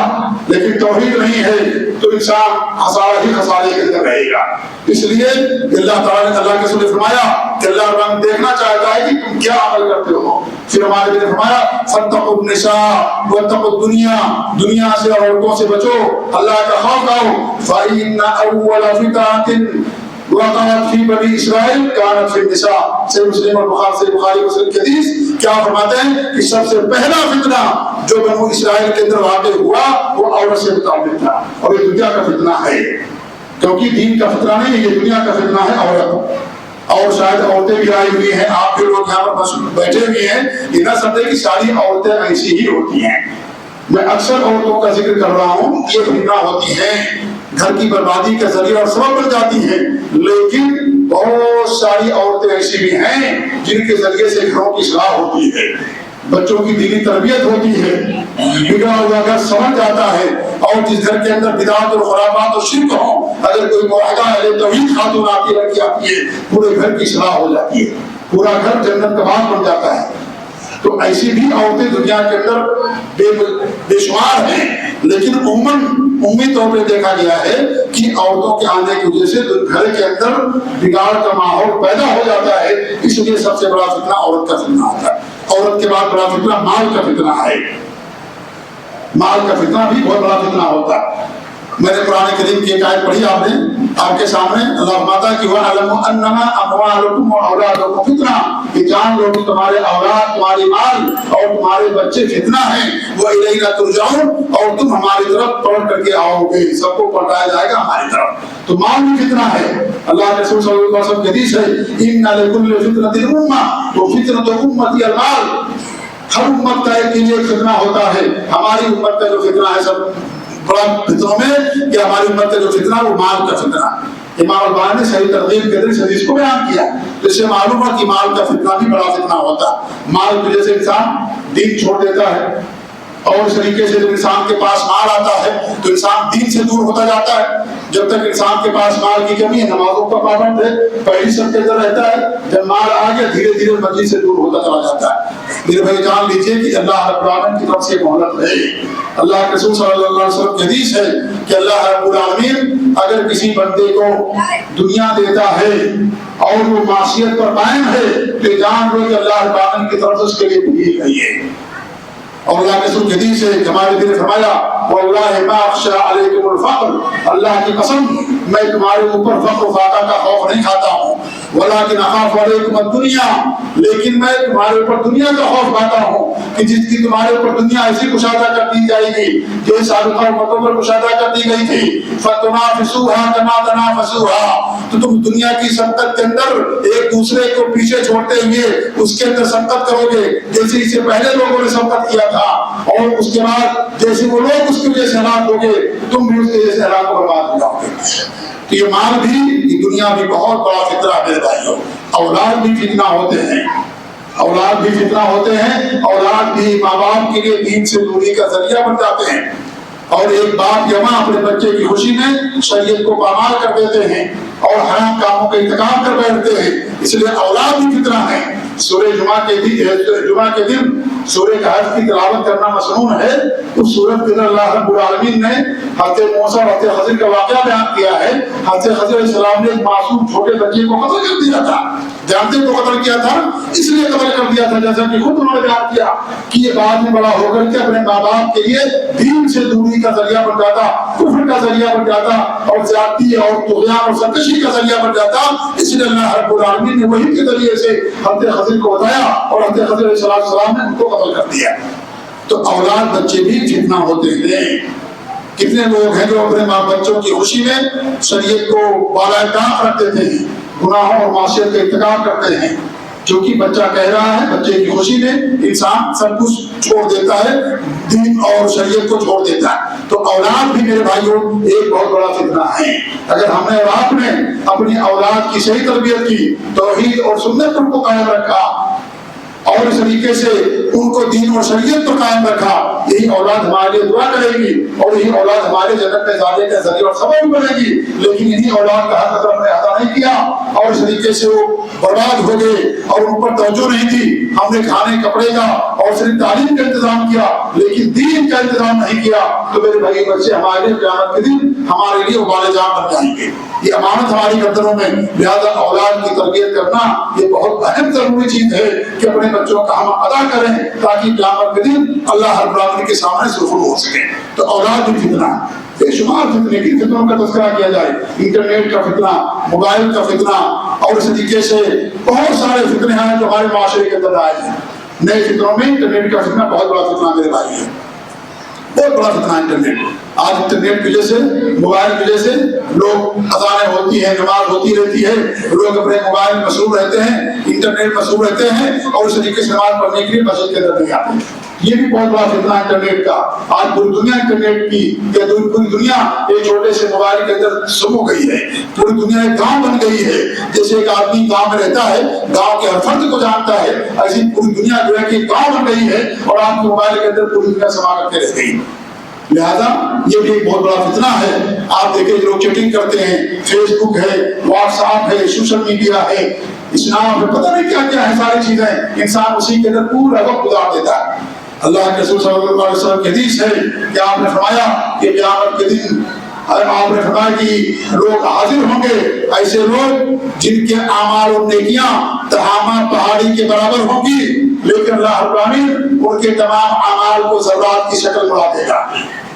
لیکن توحید نہیں ہے تو انسان خسارہ ہی خسارے کے اندر رہے گا. اس لیے اللہ تعالیٰ نے، اللہ کے رسول نے فرمایا کہ اللہ تعالیٰ دیکھنا چاہتا ہے کہ تم کیا عمل کرتے ہو. پھر ہمارے نبی نے فرمایا فاتقوا النساء واتقوا الدنیا، دنیا سے اور عورتوں سے بچو، اللہ کا خوف کھاؤ. فإن أول فتنة وقعت فی بنی اسرائیل کانت فی النساء. صحیح مسلم اور بخاری مسلم کی حدیث. کیا فرماتے ہیں کہ سب سے پہلا فتنہ جو بنو اسرائیل کے اندر واقع ہوا وہ عورت سے متعلق تھا، اور یہ دنیا کا فتنہ ہے، کیونکہ دین کا فتنہ نہیں، یہ دنیا کا فتنہ ہے عورت. اور شاید عورتیں بھی آئی ہوئی ہیں، آپ بھی لوگ یہاں پر بس بیٹھے ہوئے ہیں، یہ نہ سمجھے کہ ساری عورتیں ایسی ہی ہوتی ہیں. میں اکثر عورتوں کا ذکر کر رہا ہوں، یہ فتنہ ہوتی ہیں، گھر کی بربادی کا ذریعہ اور سبب بن جاتی ہیں. لیکن بہت ساری عورتیں ایسی بھی ہیں جن کے ذریعے سے گھروں کی اصلاح ہوتی ہے، بچوں کی دینی تربیت ہوتی ہے، بگڑا ہوا گھر سمجھ جاتا ہے. اور جس گھر کے اندر بدعات اور خرابات اور شرک ہوں، اگر کوئی معاہدہ اہل توحید خاتون آتی لڑکی آتی ہے، پورے گھر کی اصلاح ہو جاتی ہے، پورا گھر جنت کا باغ بن جاتا ہے. تو ایسی بھی عورتیں دنیا کے اندر بے شمار ہیں. لیکن عمومی طور پہ دیکھا گیا ہے کہ عورتوں کے آنے کی وجہ سے گھر کے اندر بگاڑ کا ماحول پیدا ہو جاتا ہے. اس لیے سب سے بڑا فتنہ عورت کا فتنہ ہوتا ہے. عورت کے بعد بڑا فتنہ مال کا فتنہ ہے. مال کا فتنہ بھی بہت بڑا فتنہ ہوتا ہے. میں نے قرآن کریم کی ایک آیت پڑھی آپ نے، آپ کے سامنے. اللہ فرماتا ہے کہ وَاعْلَمُوا أَنَّمَا أَمْوَالُكُمْ وَأَوْلَادُكُمْ فِتْنَةٌ، کہ جان لو کہ تمہارے اولاد، تمہاری مال اور تمہارے بچے فتنہ ہیں. وَإِلَيْنَا تُرْجَعُونَ، اور تم ہماری طرف پلٹ کر کے آؤ گے، سب کو پلٹایا جائے گا ہماری طرف. تو مال بھی فتنہ ہے. اللہ کے رسول صلی اللہ علیہ وسلم کی حدیث ہے إِنَّ لِكُلِّ فِتْنَةٍ أُمَّةٌ وَفِتْنَةُ أُمَّتِي الْمَالُ. ہر امت کا ایک فتنہ ہوتا ہے. ہماری امت کا جو فتنہ ہے سب بڑا فتنوں میں کہ ہماری امت کا جو فتنہ وہ مال کا فتنہ. امام البانی نے صحیح ترغیب کے اندر اس حدیث کو بیان کیا، جس سے معلوم ہے کہ مال کا فتنہ بھی بڑا فتنہ ہوتا ہے. مال کی وجہ سے انسان دین چھوڑ دیتا ہے، اور اس طریقے سے جب انسان کے پاس مال آتا ہے تو انسان دین سے دور ہوتا جاتا ہے. جب تک انسان کے پاس مال کی کمی ہے، نمازوں کا پابند ہے، پہلی سب کے اندر رہتا ہے، جب مال آ گیا دھیرے دھیرے مسجد سے دور ہوتا چلا جاتا ہے. میرے بھائی جان لیجیے کہ اللہ رب العالمین کی طرف سے مہلت ہے. اللہ کے رسول صلی اللہ علیہ وسلم کی حدیث ہے کہ اللہ رب العالمین اگر کسی بندے کو دنیا دیتا ہے اور وہ معصیت پر قائم ہے تو جان لو کہ اللہ رب العالمین کی طرف سے اس کے لیے بھی گئی ہے. اور اللہ کے رسول کی حدیث ہے کہ ہمارے نبی نے فرمایا واللہ ما اخشى علیکم الفقر، اللہ کی قسم میں تمہارے اوپر فقر و فاقہ کا خوف نہیں کھاتا ہوں، ولکن اخاف علیکم الدنیا، لیکن میں تمہارے اوپر دنیا کا خوف کھاتا ہوں کہ جس کی تمہارے اوپر دنیا ایسی کشادہ کر دی جائے گی جیسے سابقہ امتوں پر کشادہ کر دی گئی تھی. فتنافسوها كما تنافسوها، تو تم دنیا کی سبقت کے اندر ایک دوسرے کو پیچھے چھوڑتے ہوئے اس کے اندر سبقت کرو گے جیسے اس سے پہلے لوگوں نے سبقت کیا تھا، اور اس کے بعد جیسے وہ لوگ اس کی وجہ سے ہلاک ہو گئے تم بھی اس کی وجہ سے ہلاک و برباد ہو جاؤ گے. تو یہ مال بھی، یہ دنیا بھی بہت بڑا فتنہ ہے میرے بھائیوں. اولاد بھی فتنہ ہوتے ہیں، اولاد بھی فتنہ ہوتے ہیں. اولاد بھی ماں باپ کے لیے دین سے دوری کا ذریعہ بن جاتے ہیں، اور ایک باپ یا ماں اپنے بچے کی خوشی میں شریعت کو پامال کر دیتے ہیں اور حرام کاموں کا انتقام کر بیٹھتے ہیں. اس لیے اولاد بھی فتنہ ہے. سورہ جمعہ کے دن سورہ کہف کی تلاوت کرنا مسنون ہے. اس سورت کے اندر اللہ رب العالمین نے حضرت موسیٰ اور حضرت خضر کا واقعہ بیان کیا ہے. حضرت خضر علیہ السلام نے ایک معصوم چھوٹے بچے کو قتل کر دیا تھا. جانتے کو قتل کیا تھا، اس لیے قتل کر دیا تھا جیسا کہ خود انہوں نے بیان کیا کہ یہ بعد میں بڑا ہو کر کے اپنے ماں باپ کے لیے دین سے دوری کا ذریعہ بن جاتا، کفر کا ذریعہ بن جاتا، اور زیادتی اور طغیان اور سرکشی کا ذریعہ بن جاتا. اس لیے اللہ رب العالمین نے وحی کے ذریعے سے حضرت خضر کو بتایا اور حضرت خضر علیہ السلام نے ان کو قتل کر دیا. تو اولاد بچے بھی فتنہ ہوتے ہیں. کتنے لوگ ہیں جو اپنے ماں بچوں کی خوشی میں شریعت کو بالائے طاق رکھ دیتے ہیں، گناہوں اور معصیت کا ارتکاب کرتے ہیں. چونکہ بچہ کہہ رہا ہے، بچے کی خوشی میں انسان سب کچھ چھوڑ دیتا ہے، دین اور شریعت کو چھوڑ دیتا ہے۔ تو اولاد بھی میرے بھائیوں ایک بہت بڑا فتنہ ہے۔ اگر ہم نے اور آپ نے اپنی اولاد کی صحیح تربیت کی، توحید اور سنت کو قائم رکھا اور اس طریقے سے ان کو دین اور شریعت پر قائم رکھا، یہی اولاد ہمارے لیے دعا کرے گی اور یہی اولاد ہمارے جنت میں جانے کا ذریعہ اور سبب بنے گی۔ لیکن انہی اولاد کا حق اگر ہم نے ادا نہیں کیا اور اس طریقے سے وہ برباد ہو گئے اور ان پر توجہ نہیں تھی، ہم نے کھانے کپڑے کا اور صرف تعلیم کا انتظام کیا لیکن دین کا انتظام نہیں کیا، تو میرے بھائی بچے ہمارے لیے قیامت کے دن ہمارے لیے وبال جان بن جائیں گے۔ یہ امانت ہماری گردنوں میں، لہذا اولاد کی تربیت کرنا یہ بہت اہم ضروری چیز ہے کہ اپنے بچوں کا ہم ادا کریں تاکہ قیامت کے دن اللہ رب العالمین کے سامنے سرخرو ہو سکے۔ تو اولاد بھی فتنہ، بے شمار فتنے کی فتنوں کا تذکرہ کیا جائے، انٹرنیٹ کا فتنہ، موبائل کا فتنہ اور اس طریقے سے بہت سارے فتنے ہیں جو ہمارے معاشرے کے اندر آئے ہیں۔ نئے فتنوں میں انٹرنیٹ کا فتنہ بہت بڑا فتنہ میرے بھائی ہے، بہت بڑا فتنہ انٹرنیٹ۔ آج انٹرنیٹ کی وجہ سے، موبائل کی وجہ سے لوگ اذانیں ہوتی ہیں، نماز ہوتی رہتی ہے، لوگ اپنے موبائل میں مصروف رہتے ہیں، انٹرنیٹ مصروف رہتے ہیں اور اس طریقے سے نماز پڑھنے کے لیے مسجد کے اندر نہیں آتے۔ یہ بھی بہت بڑا فتنہ انٹرنیٹ کا۔ آج پوری دنیا انٹرنیٹ کی یا پوری دنیا ایک چھوٹے سے موبائل کے اندر سم ہو گئی ہے، پوری دنیا ایک گاؤں بن گئی ہے۔ جیسے ایک آدمی گاؤں میں رہتا ہے، گاؤں کے ہر فرد کو جانتا ہے، ایسی پوری دنیا جو ہے کہ گاؤں بن گئی ہے اور آپ کے موبائل کے اندر پوری دنیا سما کر کے رہ گئی۔ لہذا یہ بھی ایک بہت بڑا فتنہ ہے۔ آپ دیکھیں لوگ چیٹنگ کرتے ہیں، فیس بک ہے، واٹس ایپ ہے، سوشل میڈیا ہے، اسلام ہے، پتہ نہیں کیا کیا ہے، ساری چیزیں انسان اسی کے اندر پورا وقت گزار دیتا ہے۔ اللہ کے رسول صلی اللہ علیہ وسلم کی حدیث ہے کہ آپ نے فرمایا کہ قیامت کے دن آپ نے فرمایا کہ لوگ حاضر ہوں گے، ایسے لوگ جن کے اعمال اور نیکیاں تہامہ پہاڑی کے برابر ہوں گی، لیکن اللہ رب العالمین ان کے تمام اعمال کو ذرات کی شکل بنا دے گا۔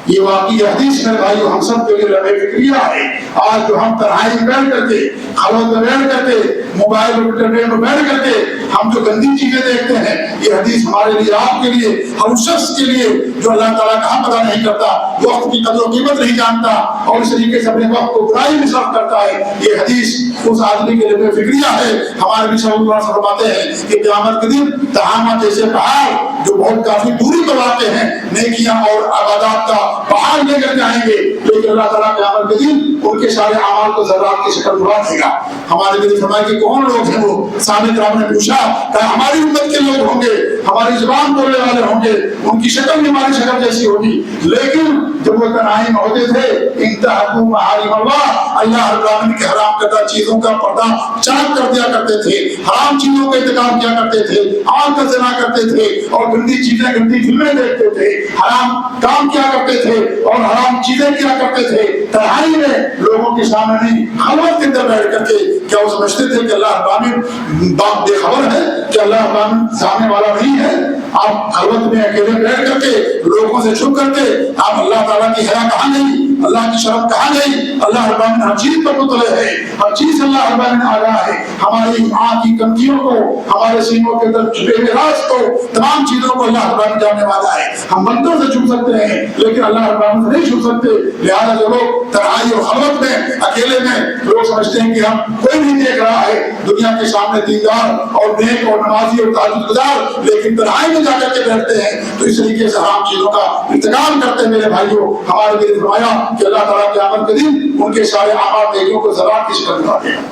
یہ واقعی حدیث میں بھائیو ہم سب کے لیے لمحہ فکریہ ہے۔ آج جو ہم تنہائی میں بیٹھ کر کے، خلوت میں بیٹھ کر کے، موبائل اور انٹرنیٹ میں بیٹھ کر کے ہم جو گندی چیزیں دیکھتے ہیں، یہ حدیث ہمارے لیے، آپ کے لیے، ہر شخص کے لیے جو اللہ تعالیٰ کا حق ادا نہیں کرتا، وقت کی قدر و قیمت نہیں جانتا اور اس طریقے سے اپنے وقت کو برائی میں صرف کرتا ہے، یہ حدیث اس آدمی کے لیے فکریہ ہے۔ ہمارے بھی صلی اللہ علیہ وسلم فرماتے ہیں کہ قیامت کے دن تہامہ جیسے پہاڑ جو بہت کافی دوری پر واقع ہیں، نیکیاں اور عبادات کا پہاڑ لے کر جائیں گے، لیکن اللہ تعالیٰ قیامت کے دن ان کے سارے اعمال کو ذرات کی شکل بنا دے گا۔ ہمارے نبی فرمایا کہ کون لوگ ہیں وہ؟ صحابہ کرام نے پوچھا کہ ہماری امت کے لوگ ہوں گے، ہماری زبان بولنے والے ہوں گے، ان کی شکل بھی ہماری شکل جیسی ہوگی، لیکن جب وہ تنہائی میں ہوتے تھے انتہکوا محارم اللہ، اللہ رب العالمین کے حرام کردہ چیزوں کا پردہ چاک کر دیا کرتے تھے، حرام چیزوں کا ارتکاب کیا کرتے تھے، آنکھ کا زنا کرتے تھے اور گندی چیزیں، گندی فلمیں دیکھتے تھے، حرام کام کیا کرتے تھے اور حرام چیزیں کیا کرتے تھے، تنہائی میں لوگوں کے سامنے نہیں، خلوت کے اندر بیٹھ کر کے۔ کیا وہ سمجھتے تھے کہ اللہ العالمین باپ بے خبر ہے، کہ اللہ العالمین سامنے والا نہیں ہے؟ آپ خلوت میں اکیلے بیٹھ کر کے لوگوں سے چھپ کر کے آپ اللہ تعالیٰ کی حیا کہاں گئی، اللہ کی شرم کہاں گئی؟ اللہ العالمین ہر چیز پر مطلع ہے، ہر چیز اللہ العالمین آگاہ ہے۔ ہماری آنکھ کی کنکیوں کو، ہمارے سینوں کے اندر چھپے ہوئے راز کو، تمام چیزوں کو اللہ العالمین جاننے والا ہے۔ ہم منتوں سے چھپ سکتے ہیں لیکن اللہ العالمین سے نہیں چھپ سکتے۔ لہذا جو لوگ تنہائی اور خلوت میں اکیلے میں لوگ سمجھتے ہیں کہ ہم کوئی نہیں دیکھ رہا ہے، دنیا کے سامنے دیندار اور نیک اور نمازی اور تہجد گزار، لیکن تنہائی میں جا کر کے بیٹھتے ہیں تو اس طریقے سے حرام چیزوں کا ارتکاب کرتے ہیں۔ میرے بھائیوں، ہمارے لیے فرمایا کہ اللہ تعالیٰ قیامت کے دن ان کے سارے اعمال نیکیوں کو ذرات کی شکل بنا دے گا۔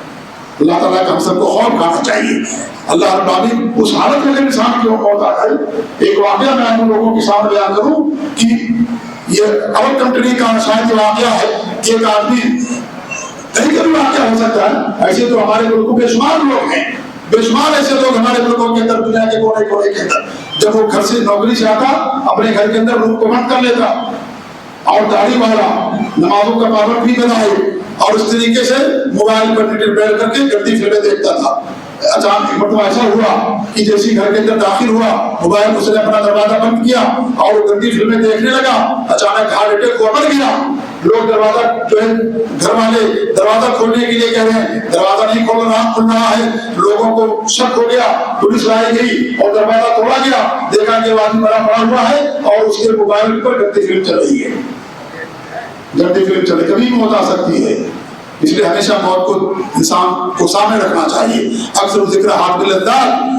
اللہ تعالیٰ کا ہم سب کو خوف کھانا چاہیے۔ اللہ رب العالمین اس حالت میں انسان کی موت آ جائے۔ ایک واقعہ میں آپ لوگوں کے سامنے بیان کروں کہ یہ عرب کنٹری کا شاید واقعہ ہے کہ ایک آدمی، کہیں کبھی واقعہ ہو سکتا ہے، ایسے تو ہمارے ملکوں بے شمار لوگ ہیں، بے شمار ایسے لوگ ہمارے ملکوں کے اندر، دنیا کے کونے کونے کے اندر، جب وہ گھر سے نوکری سے آتا اپنے گھر کے اندر روم کو بند کر لیتا اور داڑھی والا، نمازوں کا پابند بھی بنا ہے اور اس طریقے سے موبائل پر نیٹ بیٹھ کر کے گندی فلمیں دیکھتا تھا۔ اچانک ایک مرتبہ ایسا ہوا کہ جیسے گھر کے اندر داخل ہوا، موبائل اس نے اپنا دروازہ بند کیا اور وہ گندی فلمیں دیکھنے لگا۔ اچانک ہارٹ اٹیک ہوا، مر گیا۔ لوگ دروازہ جو ہے، گھر والے دروازہ کھولنے کے لیے کہہ رہے ہیں، دروازہ نہیں کھول رہا ہے۔ لوگوں کو شک ہو گیا، پولیس لائی گئی اور دروازہ توڑا گیا، دیکھا کہ وہ آدمی مرا پڑا ہوا ہے اور اس کے موبائل پر گندی فلم چل رہی ہے۔ گندی فلم چلے، کبھی موت آ سکتی ہے، اس لیے ہمیشہ موت کو انسان کو سامنے رکھنا چاہیے۔ اکثر ذکر حاط باللذات،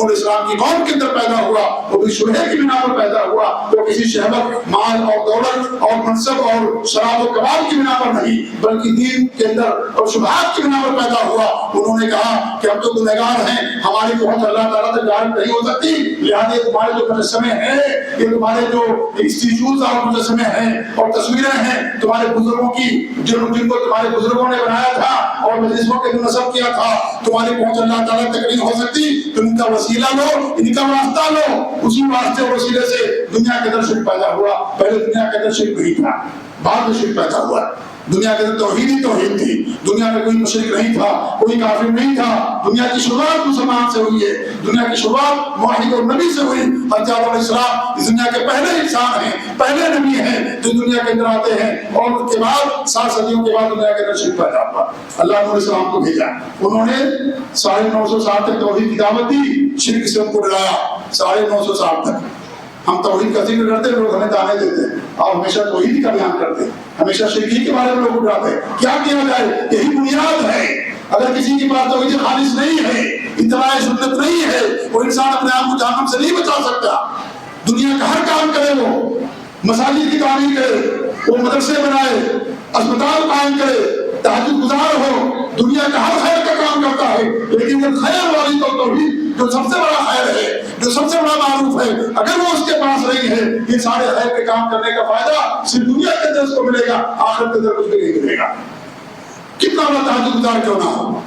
نوح علیہ السلام کی قوم کے اندر پیدا ہوا وہ بھی شبہ کی بنا پر پیدا ہوا، وہ کسی شہوت، مال اور دولت اور منصب اور شراب و کباب کی بنا پر نہیں بلکہ دین کے اندر اور شبہات کی بنا پر پیدا ہوا۔ انہوں نے کہا کہ ہم تو گنہگار ہیں، ہماری پہنچ اللہ تعالیٰ تک ظاہر نہیں ہو سکتی، لہٰذا تمہارے جو مجسمے ہیں، یہ تمہارے جو اسٹیچوز اور مجسمے ہیں اور تصویریں ہیں تمہارے بزرگوں کی جن کو تمہارے بزرگوں نے بنایا تھا اور مجلسوں کے جو نصب کیا تھا، تمہاری پہنچ اللہ تعالیٰ تک نہیں ہو سکتی، تم ان کا وسیلہ لو، ان کا واسطہ لو۔ اسی واسطے اور وسیلے سے دنیا کے اندر شرک پیدا ہوا۔ پہلے دنیا کے اندر شرک نہیں تھا، بعد میں شرک پیدا ہوا۔ دنیا کے اندر توحید ہی توحید تھی، دنیا میں کوئی مشرک نہیں تھا، کوئی کافر نہیں تھا۔ دنیا کی شروعات مسلمان سے ہوئی ہے، دنیا کی شروعات موحد اور نبی سے ہوئی۔ حضرت آدم علیہ السلام اس دنیا کے پہلے انسان ہیں، پہلے نبی ہیں جو دنیا کے اندر آتے ہیں، اور اس کے بعد 7 صدیوں کے بعد دنیا کے اندر شرک پیدا ہوا۔ اللہ نے علیہ السلام کو بھیجا، انہوں نے 950 سال تک توحید کی دعوت دی، شرک سے ان کو ڈرایا 950 سال تک۔ ہم توحید کا ذکر کرتے ہیں، لوگ ہمیں دعوے دیتے ہیں، اور ہمیشہ توحید کا بیان کرتے ہیں، ہمیشہ شرک کے بارے میں لوگ ڈراتے ہیں۔ کیا کیا جائے؟ یہی بنیاد ہے۔ اگر کسی کی بات توحید خالص نہیں ہے، اتباع سنت نہیں ہے، وہ انسان اپنے آپ کو جہنم سے نہیں بچا سکتا۔ دنیا کا ہر کام کرے، وہ مساجد کی تعمیر کرے، وہ مدرسے بنائے، اسپتال قائم کرے، تہجد گزار ہو، دنیا کا ہر خیر کا کام کرتا ہے، لیکن جب خیر والی توحید جو سب سے بڑا خیر ہے، جو سب سے بڑا معروف ہے، اگر وہ اس کے پاس نہیں ہے، یہ سارے خیر کے کام کرنے کا فائدہ صرف دنیا کے اندر اس کو ملے گا، آخرت کے اندر کچھ بھی نہیں ملے گا۔ کتنا بڑا تہجد گزار کیوں نہ ہو،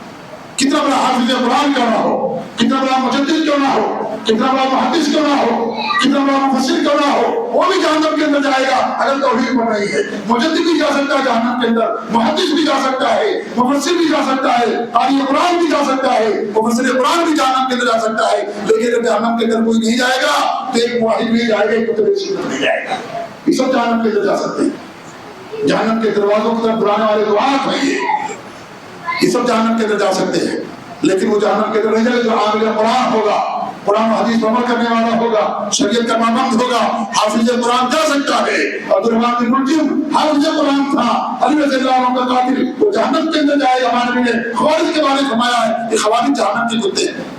کتنا بڑا حافظ قرآن کیوں نہ ہو، کتنا بڑا مجدد کیوں نہ ہو، کتنا بڑا محدث کیوں نہ ہو، کتنا بڑا مفسر کیوں نہ ہو، وہ بھی جہنم کے اندر جائے گا اگر توحید پر نہیں ہے۔ مجدد بھی جا سکتا ہے جہنم کے اندر، محدث بھی جا سکتا ہے، مفسر بھی جا سکتا ہے، قاری قرآن بھی جا سکتا ہے، مفسر قرآن بھی جہنم کے اندر جا سکتا ہے، لیکن اگر جہنم کے اندر کوئی نہیں جائے گا تو ایک موحد بھی جائے گا، ایک متبع سنت نہیں جائے گا۔ یہ سب جہنم کے اندر جا سکتے ہیں۔ جہنم کے دروازوں کی طرف بلانے والے دعات ہیں، یہ سب جہنم کے اندر جا سکتے ہیں، لیکن وہ جہنم کے اندر نہیں جائے جو عامل قرآن ہوگا، قرآن و حدیث پر عمل کرنے والا ہوگا، شریعت کا پابند ہوگا۔ حافظ قرآن جا سکتا ہے، عبدالرحمن بن ملجم حافظ قرآن تھا، علی رضی اللہ عنہ کا قاتل، وہ جہنم کے اندر جائے گا۔ ہمارے نبی نے خوارج کے بارے میں فرمایا ہے کہ خوارج جہنم کے کتے ہیں۔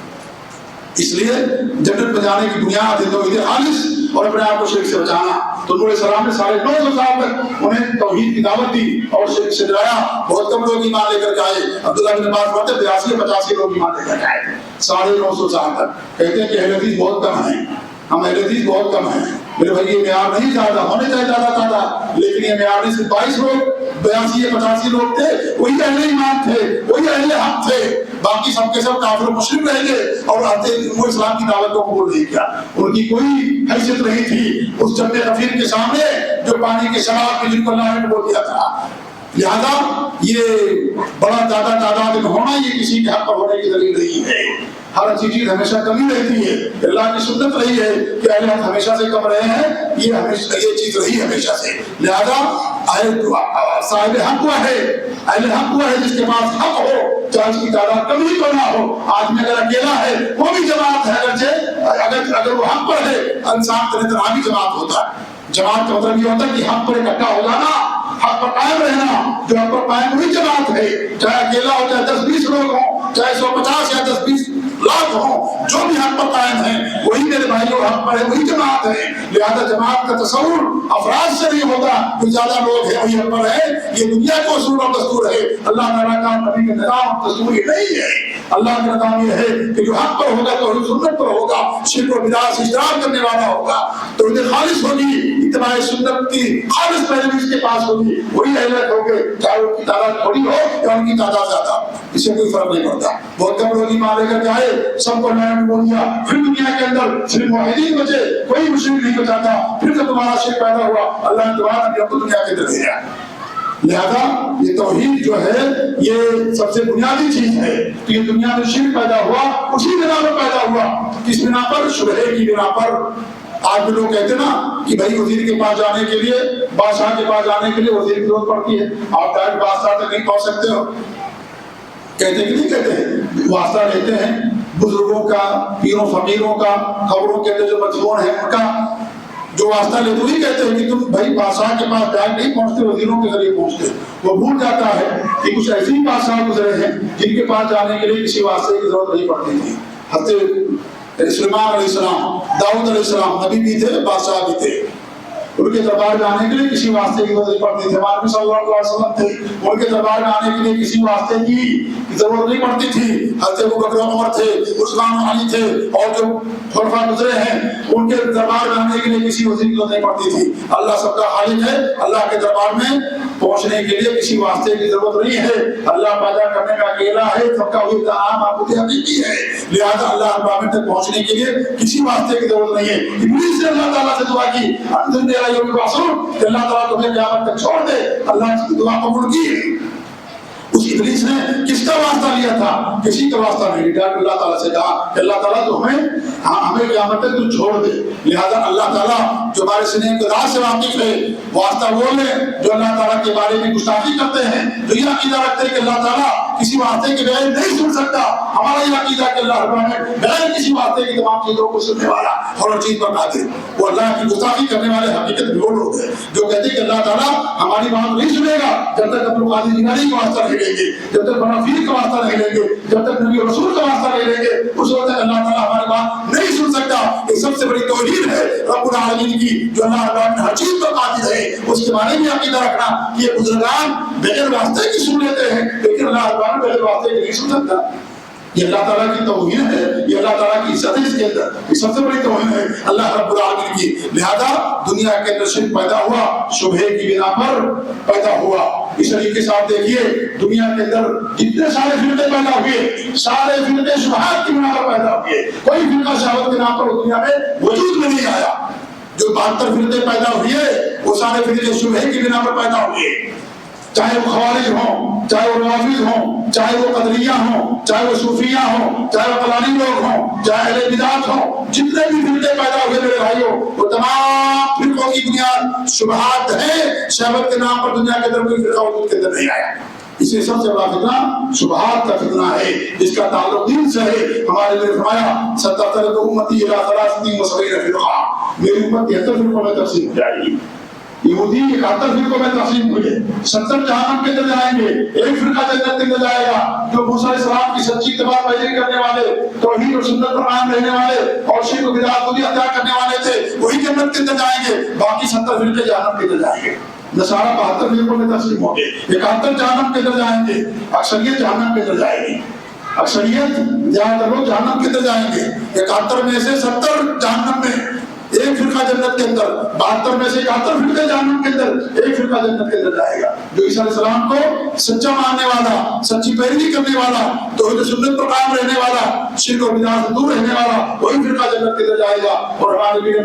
اس لیے جنت میں جانے کی بنیاد ہے توحید خالص اور اپنے آپ کو شرک سے بچانا۔ تو نور علیہ السلام نے 950 سال تک انہیں توحید کی دعوت دی اور شرک سے ڈرایا۔ بہت کم لوگ ایمان لے کر کے آئے۔ عبداللہ بن عباس کہتے ہیں 82-85 لوگ ایمان لے کر کے آئے 950 سال تک۔ کہتے ہیں کہ اہل حدیث بہت کم ہیں، ہم اہل حدیث بہت کم ہیں۔ میرے بھائی یہ معیار نہیں زیادہ ہونے چاہیے، زیادہ، لیکن یہ معیار نہیں، صرف 22 لوگ 82-85 لوگ تھے، وہی اہل ایمان تھے، وہی اہل حق تھے۔ باقی سب کے سب کافر و مشرک رہ گئے اور نور اسلام کی دعوت کو قبول نہیں کیا۔ ان کی کوئی حیثیت نہیں تھی اس جنت غفیر کے سامنے جو پانی کے شراب کے جن کو اللہ نے بول دیا تھا۔ لہذا یہ بڑا زیادہ تعداد میں ہونا یہ کسی کے حق پر ہونے کی دلیل نہیں ہے۔ ہر اچھی چیز ہمیشہ کمی رہتی ہے، اللہ کی سنت رہی ہے کہ اہل حق ہمیشہ سے کم رہے ہیں، یہ چیز رہی ہمیشہ سے۔ لہذا صاحب حق وہ ہے، اہل حق وہ ہے جس کے پاس حق ہو، چاہے اس کی تعداد کم ہی کیوں نہ ہو۔ آدمی اگر اکیلا ہے وہ بھی جماعت ہے، اگر وہ حق پر ہے، انسان طرح طرح بھی جماعت ہوتا ہے۔ جماعت کا مطلب یہ ہوتا ہے کہ حق پر اکٹھا ہو جانا، حق پر قائم رہنا۔ جو حق پر قائم وہی جماعت ہے، چاہے اکیلا ہو، چاہے 10-20 لوگ ہوں، چاہے 150 یا 10-20 لاکھ ہوں، جو بھی حق پر قائم ہے وہی میرے بھائیوں حق پر ہے، وہی جماعت ہے۔ لہذا جماعت کا تصور افراد سے نہیں ہوتا کہ زیادہ لوگ ہیں وہی حق پر ہے، یہ دنیا کا اصول اور دستور ہے، اللہ تعالیٰ کا نبی کا نظام اور دستور یہ نہیں ہے۔ اللہ کا نظام یہ ہے کہ جو حق پر ہوگا تو سنت پر ہوگا، شرک و بدعت سے اجتناب کرنے والا ہوگا، توحید خالص ہوگی، اتباع سنت کی خالص پیروی اس کے پاس ہوگی، وہی اہل حق ہوگے، چاہے ان کی تعداد تھوڑی ہو یا ان کی تعداد زیادہ، اس سے کوئی فرق نہیں پڑتا۔ بہت کم لوگ ایمان لے کر کے آئے، سب کو اللہ نے بول دیا، پھر دنیا کے اندر صرف موحدین بچے، کوئی مشرک نہیں بچاتا۔ پھر جب تمہارا شرک پیدا ہوا، اللہ نے تمہارا نبیوں کو دنیا کے اندر بھیجا۔ لہذا یہ توحید جو ہے یہ سب سے بنیادی چیز ہے۔ تو یہ دنیا میں شرک پیدا ہوا اسی بنا پر پیدا ہوا، کس بنا پر؟ شبہ کی بنا پر۔ آج بھی لوگ کہتے ہیں نا کہ بھائی وزیر کے پاس جانے کے لیے، بادشاہ کے پاس جانے کے لیے وزیر کی ضرورت پڑتی ہے، آپ ڈائریکٹ بادشاہ تک نہیں پہنچ سکتے ہو۔ کہتے ہیں کہ نہیں کہتے ہیں؟ واسطہ لیتے ہیں بزرگوں کا، پیروں فقیروں کا، خبروں کے اندر جو مجموعہ ہے ان کا جو واسطہ لیتے وہی کہتے ہیں کہ تم بھائی بادشاہ کے پاس ڈائریکٹ نہیں پہنچتے، وزیروں کے ذریعے پہنچتے۔ وہ بھول جاتا ہے کہ کچھ ایسی بادشاہ گزرے ہیں جن کے پاس جانے کے لیے کسی واسطے کی ضرورت نہیں پڑتی تھی۔ حضرت سلیمان علیہ السلام، داؤد علیہ السلام نبی بھی تھے، بادشاہ بھی تھے، ان کے دربار میں آنے کے لیے کسی واسطے کی ضرورت نہیں پڑتی تھی. ہمارے صلی اللہ علیہ وسلم تھے، ان کے دربار میں آنے کے لیے کسی واسطے کی ضرورت نہیں پڑتی تھی. حضرت ابوبکر عمر تھے، عثمان علی تھے، اور جو خلفاء گزرے ہیں ان کے دربار میں آنے کے لیے کسی واسطے کی ضرورت نہیں پڑتی تھی. اللہ سب کا خالق ہے، اللہ کے دربار میں پہنچنے کے لیے کسی واسطے کی ضرورت نہیں ہے. اللہ پیدا کرنے کا اکیلا ہے، سب کا وہی انتظام معبود حقیقی ہے، لہذا اللہ ابراہیم تک پہنچنے کے لیے کسی واسطے کی ضرورت نہیں ہے. ابلیس نے اللہ تعالیٰ سے دعا کی کہ اللہ تعالیٰ تمہیں قیامت تک چھوڑ دے. اللہ اس کی دعا قبول کی. اس ابلیس نے کس کا واسطہ لیا تھا؟ کسی کا واسطہ نہیں لیا. اللہ تعالیٰ سے کہا کہ اللہ تعالیٰ تو ہمیں قیامت تک تو چھوڑ دے. لہذا اللہ تعالیٰ جو ہمارے سینے کے راز سے واقف ہے، واسطہ وہ لے. جو اللہ تعالیٰ کے بارے میں گستاخی کرتے ہیں، جو یہ عقیدہ رکھتے ہیں کہ اللہ تعالیٰ کسی واسطے کے بغیر نہیں سن سکتا، ہمارا یہ عقیدہ کہ اللہ رب العالمین بغیر کسی واسطے کی تمام چیزوں کو سننے والا اور ہر چیز پر قادر. وہ اللہ کی گستاخی کرنے والے حقیقت میں وہ لوگ ہیں جو کہتے ہیں کہ اللہ تعالیٰ ہماری بات نہیں سنے گا جب تک عبد القادر جیلانی کا واسطہ نہیں لیں گے، جب تک بڑا پیر کا واسطہ نہیں لیں گے، جب تک نبی رسول کا واسطہ نہیں لیں گے، اس وقت تک اللہ تعالیٰ ہماری بات نہیں سن سکتا. یہ سب سے بڑی توہین ہے رب العالمین کی، جو اللہ رب ہر چیز پر قادر ہے. اس کے بارے میں عقیدہ رکھنا کہ یہ بزرگان بغیر واسطے کی سن لیتے ہیں، لیکن اللہ رب بغیر واسطے کی نہیں سن سکتا. یہ اللہ تعالیٰ کی توہین ہے، یہ اللہ تعالیٰ کی عزت ہے. اس کے اندر یہ سب سے بڑی توہین ہے اللہ رب العالمین کی. لہذا دنیا کے اندر شرک پیدا ہوا شبہے کی بنا پر پیدا ہوا. اس طریقے سے آپ دیکھیے دنیا کے اندر جتنے سارے فرقے پیدا ہوئے، سارے فرقے شبہات کی بنا پر پیدا ہوئے. کوئی فرقہ شہوت کے نام پر دنیا میں وجود میں نہیں آیا. جو 72 فرقے پیدا ہوئے وہ سارے فرقے شبہے کی بنا پر پیدا ہوئے. چاہے وہ خوارج ہوں، چاہے وہ روافض ہوں، چاہے وہ قدریہ ہوں، چاہے وہ صوفیہ ہوں، چاہے وہ قلانی لوگ ہوں، چاہے اہل بدعت ہوں، جتنے بھی فرقے پیدا ہوئے میرے بھائیوں، وہ تمام فرقوں کی بنیاد شبہات ہیں. شہوت کے نام پر دنیا کے اندر کوئی فرقہ وجود کے اندر نہیں آیا. اس لیے سب سے بڑا فتنہ شبہات کا فتنہ ہے، جس کا تعلق دین سے ہے. ہمارے نے فرمایا 77 امتی الی 73 فرقہ، میری امت 73 فرقوں میں تقسیم ہو جائے گی. یہودی 71 فرقوں میں تقسیم ہوئے، 70 جہنم کے اندر جائیں گے، ایک فرقہ جنت کے اندر جائے گا جو موسیٰ علیہ السلام کی سچی اتباع پیروی کرنے والے، توحید اور سنت پر قائم رہنے والے اور شرک و بدعت کو اختیار کرنے والے تھے، وہی جنت کے اندر جائیں گے. باقی 70 فرقے جہنم کے اندر جائیں گے. نصارہ 72 فرقوں میں تقسیم ہوں گے، 71 جہنم کے اندر جائیں گے، اکثریت جہنم کے اندر جائے گی. اکثریت زیادہ لوگ جہنم کے اندر جائیں گے. 71 میں سے 70 جہنم میں، ایک فرقہ جنت کے اندر. 72 میں سے 71 فرقے جہنم کے اندر، ایک فرقہ جنت کے اندر جائے گا. جو عیسیٰ علیہ السلام کو سچا ماننے والا، سچی پیروی کرنے والا، توحید و سنت پر قائم رہنے والا، شرک و بدعت سے دور رہنے والا، وہی فرقہ جنت کے اندر جائے گا. اور ہمارے نبی نے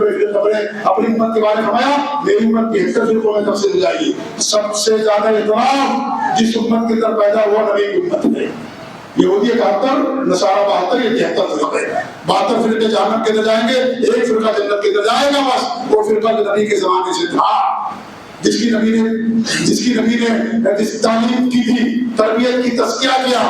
اپنی امت کے بارے میں فرمایا میری امت 73 فرقوں میں تقسیم ہو جائے گی. سب سے زیادہ اختلاف جس امت کے اندر پیدا ہوا نبی کی امت میں. یہودی 71، نصارہ 72، یہ 73 فرقے. 72 فرقے جہنم کے اندر جائیں گے، ایک فرقہ جنت کے اندر جائے گا. بس وہ فرقہ جو نبی کے زمانے سے تھا، جس کی نبی نے تعلیم کی تھی، تربیت کی، تزکیہ کیا،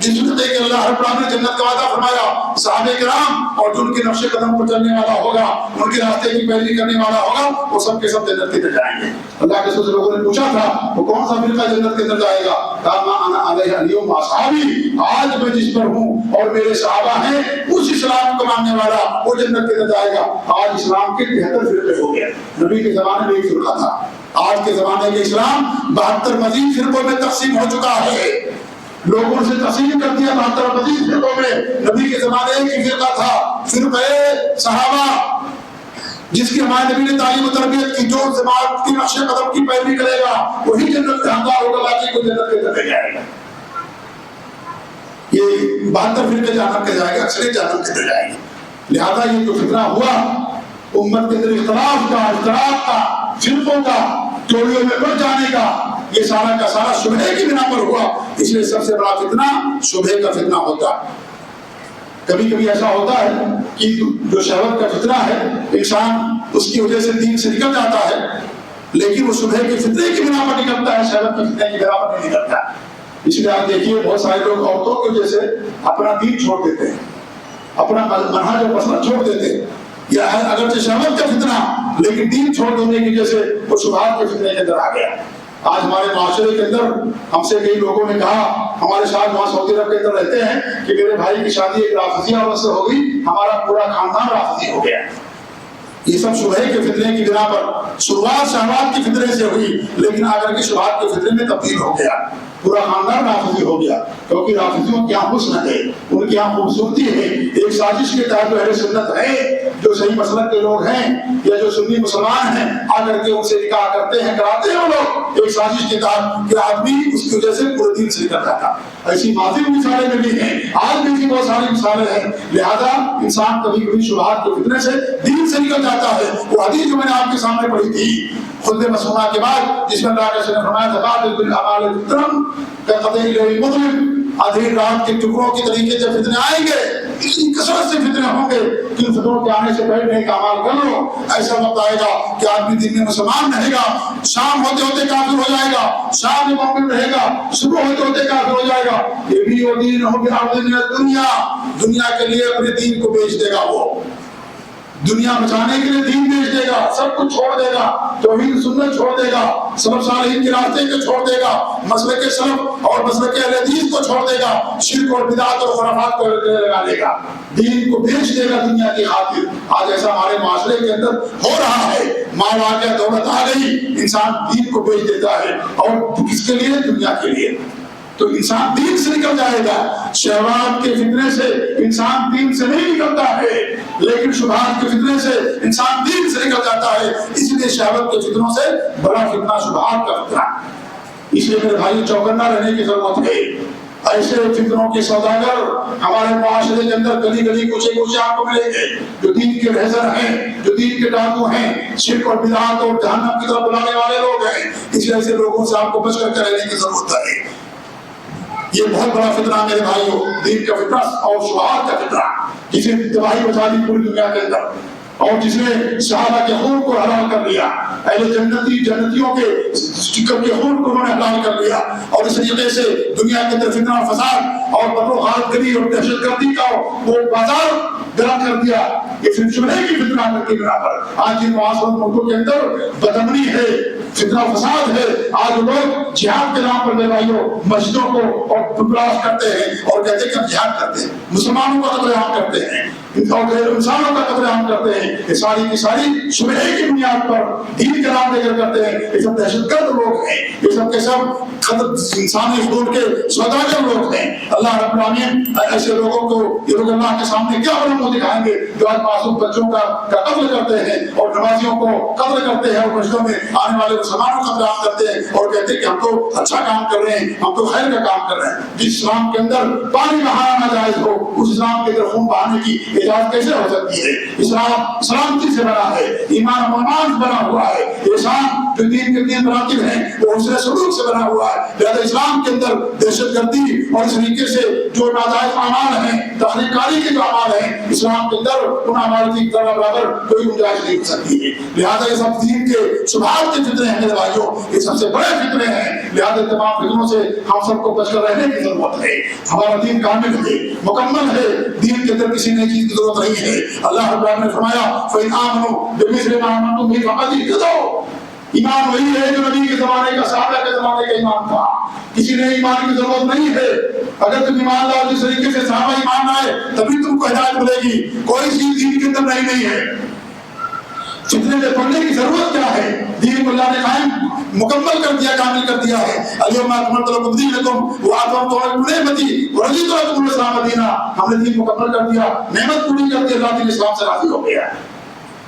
جس نے کہ اللہ رب العالمین نے جنت کا وعدہ فرمایا. صحابہ کرام اور جو ان کے نقش قدم پر چلنے والا ہوگا، ان کے راستے کی پیروی کرنے والا ہوگا، وہ سب کے سب جنت کے اندر جائیں گے. اللہ کے رسول لوگوں نے پوچھا تھا وہ کون سا فرقہ جنت کے اندر جائے گا؟ کہا ما انا علیہ اليوم واصحابی، آج میں جس پر ہوں اور میرے صحابہ ہیں اس اسلام کو ماننے والا وہ جنت کے اندر جائے گا. آج اسلام کے 73 فرقے ہو گئے. نبی کے زمانے میں ایک فرقہ تھا، آج کے زمانے کے اسلام 72 مزید فرقوں میں تقسیم ہو چکا ہے. لوگوں سے تقسیم کر دیا 72 مزید فرقوں میں. نبی کے زمانے ایک ہی فرقہ تھا، فرقہ صحابہ، جس کی ہمارے نبی نے تعلیم و تربیت کی، جو جماعت کی نقش قدم کی پیروی کرے گا وہی جنت کا حقدار ہوگا، باقی کو جنت کے اندر جائے گا. یہ 72 فرقے جہنم کے جائے گا، اکثر جہنم کے اندر جائے گا. لہذا یہ جو فتنہ ہوا امت کے اندر اختلاف کا، اختلاف کا، فرقوں کا، ٹولیوں میں بڑھ جانے کا، یہ سارا کا سارا شبہے کی بنا پر ہوا. اس لیے سب سے بڑا فتنہ شبہے کا فتنہ ہوتا ہے. کبھی کبھی ایسا ہوتا ہے کہ جو شہوت کا فتنہ ہے انسان اس کی وجہ سے دین سے نکل جاتا ہے، لیکن وہ شبہے کے فتنے کی بنا پر نکلتا ہے، شہوت کے فتنے کی بنا پر نہیں نکلتا. اس لیے آپ دیکھیے بہت سارے لوگ عورتوں کی وجہ سے اپنا دین چھوڑ دیتے ہیں، اپنا منہج و مسلک چھوڑ دیتے ہیں. یہ اگرچہ شہوت کا فتنہ لیکن دین چھوڑ دینے کی وجہ سے وہ شبہات کے فتنے کے اندر آ گیا. آج ہمارے معاشرے کے اندر ہم سے کئی لوگوں نے کہا، ہمارے ساتھ وہاں سعودی عرب کے اندر رہتے ہیں، کہ میرے بھائی کی شادی ایک رافضی عورت سے ہو گئی، ہمارا پورا خاندان رافضی ہو گیا۔ یہ سب شبہے کے فتنے کی بنا پر، شروعات شہوات کے فتنے سے ہوئی، لیکن آگر کے شبہات کے فتنے میں تبدیل ہو گیا، پورا خاندان رافضی ہو گیا، کیونکہ رافضیوں کے یہاں حسن ہے، ان کے یہاں خوبصورتی ہے۔ ایک سازش کے تحت جو اہل سنت ہے، جو صحیح مسلک کے لوگ ہیں یا جو سنی مسلمان ہیں، آ کر کے ان سے نکاح کرتے ہیں، کراتے ہیں وہ لوگ ایک سازش کے تحت، کہ آدمی اس کی وجہ سے پورے دین سے نکل جاتا۔ ایسی ماضی میں مثالیں بھی ہیں، آج بھی بہت ساری مثالیں ہیں۔ لہذا انسان کبھی کبھی شبہات کے فتنے سے دین سے نکل جاتا ہے۔ وہ حدیث جو میں نے آپ کے سامنے پڑھی تھی خطبہ مسنونہ کے بعد، جس میں اللہ کے رسول نے فرمایا زکات بالاعمال الفطرم کقطع الليل المظلم، آدھی رات کے ٹکڑوں کے طریقے سے فتنے آئیں گے، اتنی کثرت سے فتنے ہوں گے کہ ان فتنوں کے آنے سے پہلے نیک اعمال کر لو۔ ایسا وقت آئے گا کہ آدمی دن میں مسلمان رہے گا، شام ہوتے ہوتے کافر ہو جائے گا، شام میں مومن رہے گا، صبح ہوتے ہوتے کافر ہو جائے گا۔ یہ بھی وہ دین ہو گیا دنیا کے لیے اپنے دین کو بیچ دے گا، وہ دنیا بچانے کے لیے دین بیچ دے گا، سب کچھ چھوڑ دے گا، توحید سنت چھوڑ دے گا، سلف صالحین کے راستے کو چھوڑ دے گا، مسلک سلف اور مسلک اہل حدیث کو چھوڑ دے گا، شرک اور بدعت اور خرافات کو لگا لے گا، دین کو بیچ دے گا دنیا کی خاطر۔ آج ایسا ہمارے معاشرے کے اندر ہو رہا ہے، مال آ گیا، دولت آ گئی، انسان دین کو بیچ دیتا ہے، اور کس کے لیے؟ دنیا کے لیے۔ تو انسان دین سے نکل جائے گا۔ شہوات کے فتنے سے انسان دین سے نہیں نکلتا ہے، لیکن شبہات کے فتنے سے انسان دین سے نکل جاتا ہے۔ اس لیے شہوات کے فتنوں سے بڑا فتنہ شبہات کا فتنہ۔ اس لیے میرے بھائی چوکنا رہنے کی ضرورت ہے۔ ایسے فتنوں کے سوداگر ہمارے معاشرے کے اندر گلی گلی کوچے کوچے آپ کو ملیں گے، جو دین کے رہزن ہیں، جو دین کے ڈاکو ہیں، شرک اور بدعات اور جہنم کی طرف بلانے والے لوگ ہیں۔ اس لیے ایسے لوگوں سے آپ کو بچ کر کے رہنے کی ضرورت ہے۔ یہ بہت بڑا فتنہ میرے بھائیوں، دین کا فتنہ اور شبہات کا فتنہ، جس نے تباہی مچا دی پوری دنیا کے اندر، اور جس نے صحابہ کے خون کو حلال کر لیا، اہل جنتیوں کے خون کو انہوں نے حلال کر لیا، اور اس طریقے سے دنیا کے اندر فتنہ و فساد اور بدو غارت گری اور دہشت گردی کا وہ بازار گرم کر دیا۔ یہ صرف شبہے کی فتنہ کی بنا پر آج جن معاشرت ملکوں کے اندر بدامنی ہے، فتنہ و فساد ہے، آج لوگ جہاد کے نام پر میرے بھائیوں مسجدوں کو اور تبراز کرتے ہیں اور کہتے ہیں کہ ہم جہاد کرتے ہیں، مسلمانوں کا قتل عام کرتے ہیں اور غیر انسانوں کا قتل عام کرتے ہیں۔ یہ ساری کی ساری شبہے کی بنیاد پر دین کے نام لے کر کرتے ہیں۔ یہ سب دہشت گرد لوگ ہیں، یہ سب کے سب انسانی حقوق کے سوداگر لوگ ہیں۔ اللہ رب العالمین ایسے لوگوں کو یہ لوگ اللہ کے سامنے کیا علم دکھائیں گے جو آج معصوم بچوں کا قتل کرتے ہیں اور نمازیوں کو قتل کرتے ہیں اور مسجدوں میں آنے والے مسلمانوں کا قتل عام کرتے ہیں اور کہتے ہیں کہ ہم تو اچھا کام کر رہے ہیں، ہم تو خیر کا کام کر رہے ہیں۔ جس اسلام کے اندر پانی بہانا ناجائز ہو، اس اسلام کے اندر خون بہانے کی اجازت کیسے ہو سکتی ہے؟ اسلام سلامتی سے بنا ہے، ایمان و ایمان بنا ہوا ہے۔ اسلام جو دین کے تین مراتب ہیں وہ حسن سلوک سے بنا ہوا ہے۔ لہذا اسلام کے اندر دہشت گردی اور اس طریقے سے جو ناجائز اعمال ہیں، تخریب کاری کے جو اعمال ہیں، اسلام کے اندر ان اعمال کی برابر کوئی گنجائش نہیں ہو سکتی ہے۔ لہذا یہ سب دین کے شبہات کے فتنے ہیں میرے بھائیوں، یہ سب سے بڑے فتنے ہیں۔ لہذا تمام فتنوں سے ہم سب کو بچ کر رہنے کی ضرورت ہے۔ ہمارا دین کامل ہے، مکمل ہے، دین کے اندر کسی نئی چیز کی ضرورت نہیں ہے۔ اللہ رب العالمین نے فرمایا فَإِنْ آمَنُوا بِمِثْلِ مَا آمَنْتُم بِهِ فَقَدِ اهْتَدَوْا۔ ایمان وہی ہے جو نبی کے زمانے کا، صحابہ کے زمانے کا ایمان تھا۔ کسی نے ایمان کی ضرورت نہیں ہے۔ اگر تم ایمان لاؤ جس طریقے سے صحابہ ایمان لائے تبھی تم کو ہدایت ملے گی۔ کوئی چیز دین کے اندر نہیں ہے۔ فتنے میں پڑھنے کی ضرورت کیا ہے؟ دین کو اللہ نے قائم مکمل کر دیا، کامل کر دیا ہے۔ الیوم اکملت لکم دینکم واتممت علیکم نعمتی ورضیت لکم الاسلام دینا۔ ہم نے دین مکمل کر دیا، نعمت پوری کر دی، اللہ دین اسلام سے راضی ہو گیا۔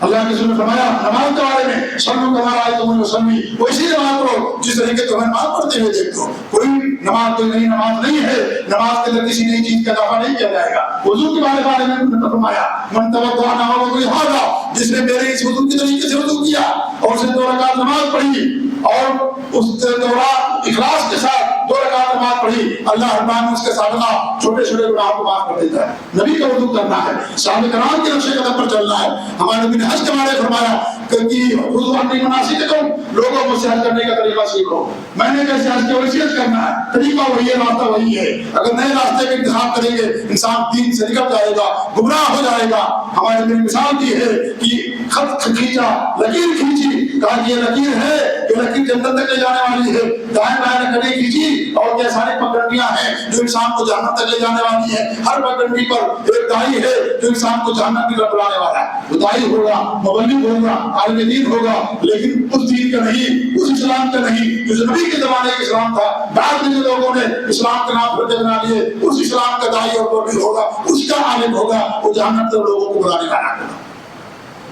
اللہ کے رسول نے فرمایا نماز کے بارے میں صلو کما رأیتمونی اصلی، وہ اسی نماز پڑھو جس طریقے تمہیں نماز پڑھتے ہوئے دیکھتے ہو۔ کوئی نئی نماز نہیں ہے، نماز کے اندر کسی نئی چیز کا اضافہ نہیں کیا جائے گا۔ وضو کے بارے میں فرمایا من توضأ نحو وضوء ھذا، جس نے میرے اس وضو کے طریقے سے وضو کیا اور اسے 2 رکعت نماز پڑھی اور اس دوران اخلاص کے ساتھ 2 رکعت نماز پڑھی، اللہ رحمان اس کے سابقہ چھوٹے چھوٹے گناہوں کو معاف کر دیتا ہے۔ نبی کا وضو کرنا ہے، صحابہ کرام کے نقش قدم پر چلنا ہے۔ ہمارے نبی نے حج کے بارے میں فرمایا کہ وضو اپنی مناسککم، لوگوں کو حج کرنے کا طریقہ سیکھو۔ میں نے کیسے حج کی وصیت کرنا ہے، طریقہ وہی ہے، راستہ وہی ہے۔ اگر نئے راستے کا انتخاب کریں گے انسان دین سے نکل جائے گا، گمراہ ہو جائے گا۔ ہمارے نبی نے مثال دی ہے کہ خط کھینچا، لکیر کھینچی، کہا کہ یہ لکیر ہے یہ لکیر جنت تک لے جانے والی ہے، دائیں بائیں کھڑے کیجیے اور یہ ساری پگڈنڈیاں ہیں جو انسان کو جہنم تک لے جانے والی ہیں. ہر پگڈنڈی پر ایک دائی ہے جو انسان کو جہنم کی طرف بلانے والا ہے. وہ دائی ہوگا، مبلغ ہوگا، عالم دین ہوگا، لیکن اس دین کا نہیں، اس اسلام کا نہیں جو نبی کے زمانے کا اسلام تھا. بعد میں جو لوگوں نے اسلام کا نام پھر بنا لیے، اس اسلام کا دائی اور مبلغ ہوگا، اس کا عالم ہوگا، وہ جہنم تک لوگوں کو بلانے والا ہوگا.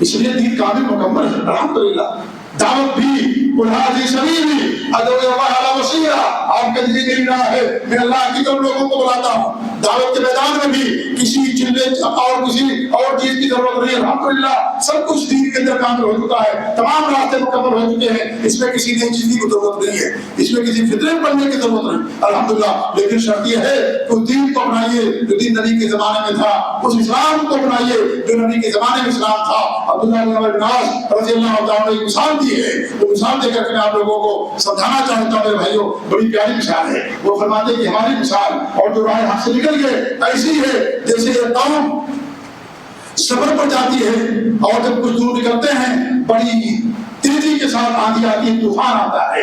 اس لیے دین کامل مکمل ہے. الحمدللہ دعوت بھی قرآن سبیلی ادعو اللہ علی بصیرہ، آپ کا دین میری راہ ہے، میں اللہ کی طرف لوگوں کو بلاتا ہوں. دعوت کے میدان میں بھی کسی چلے اور کسی اور چیز کی ضرورت نہیں. الحمدللہ سب کچھ دین کے اندر کامل ہو چکا ہے، تمام راستے مکمل ہو چکے ہیں. اس میں کسی نئی چیز کی ضرورت نہیں ہے، اس میں کسی فتنے پڑھنے کی ضرورت نہیں. الحمدللہ لیکن شرط یہ ہے کہ اس دین کو اپنائیے جو دین نبی کے زمانے میں تھا، اس اسلام کو اپنائیے جو نبی کے زمانے میں اسلام تھا. عبداللہ بن عمرو بن عاص رضی اللہ تعالیٰ نے ایک مثال دی ہے، وہ مثال دے کر کے میں آپ لوگوں کو سمجھانا چاہتا ہوں. میرے بھائیوں بڑی پیاری مثال ہے. وہ فرماتے ہیں کہ ہماری مثال اور جو راہ حق سے نکل گئے ایسی ہے جیسے یہ قوم سفر پر جاتی ہے اور جب کچھ دور نکلتے ہیں بڑی تیزی کے ساتھ آندھی آتی ہے، طوفان آتا ہے،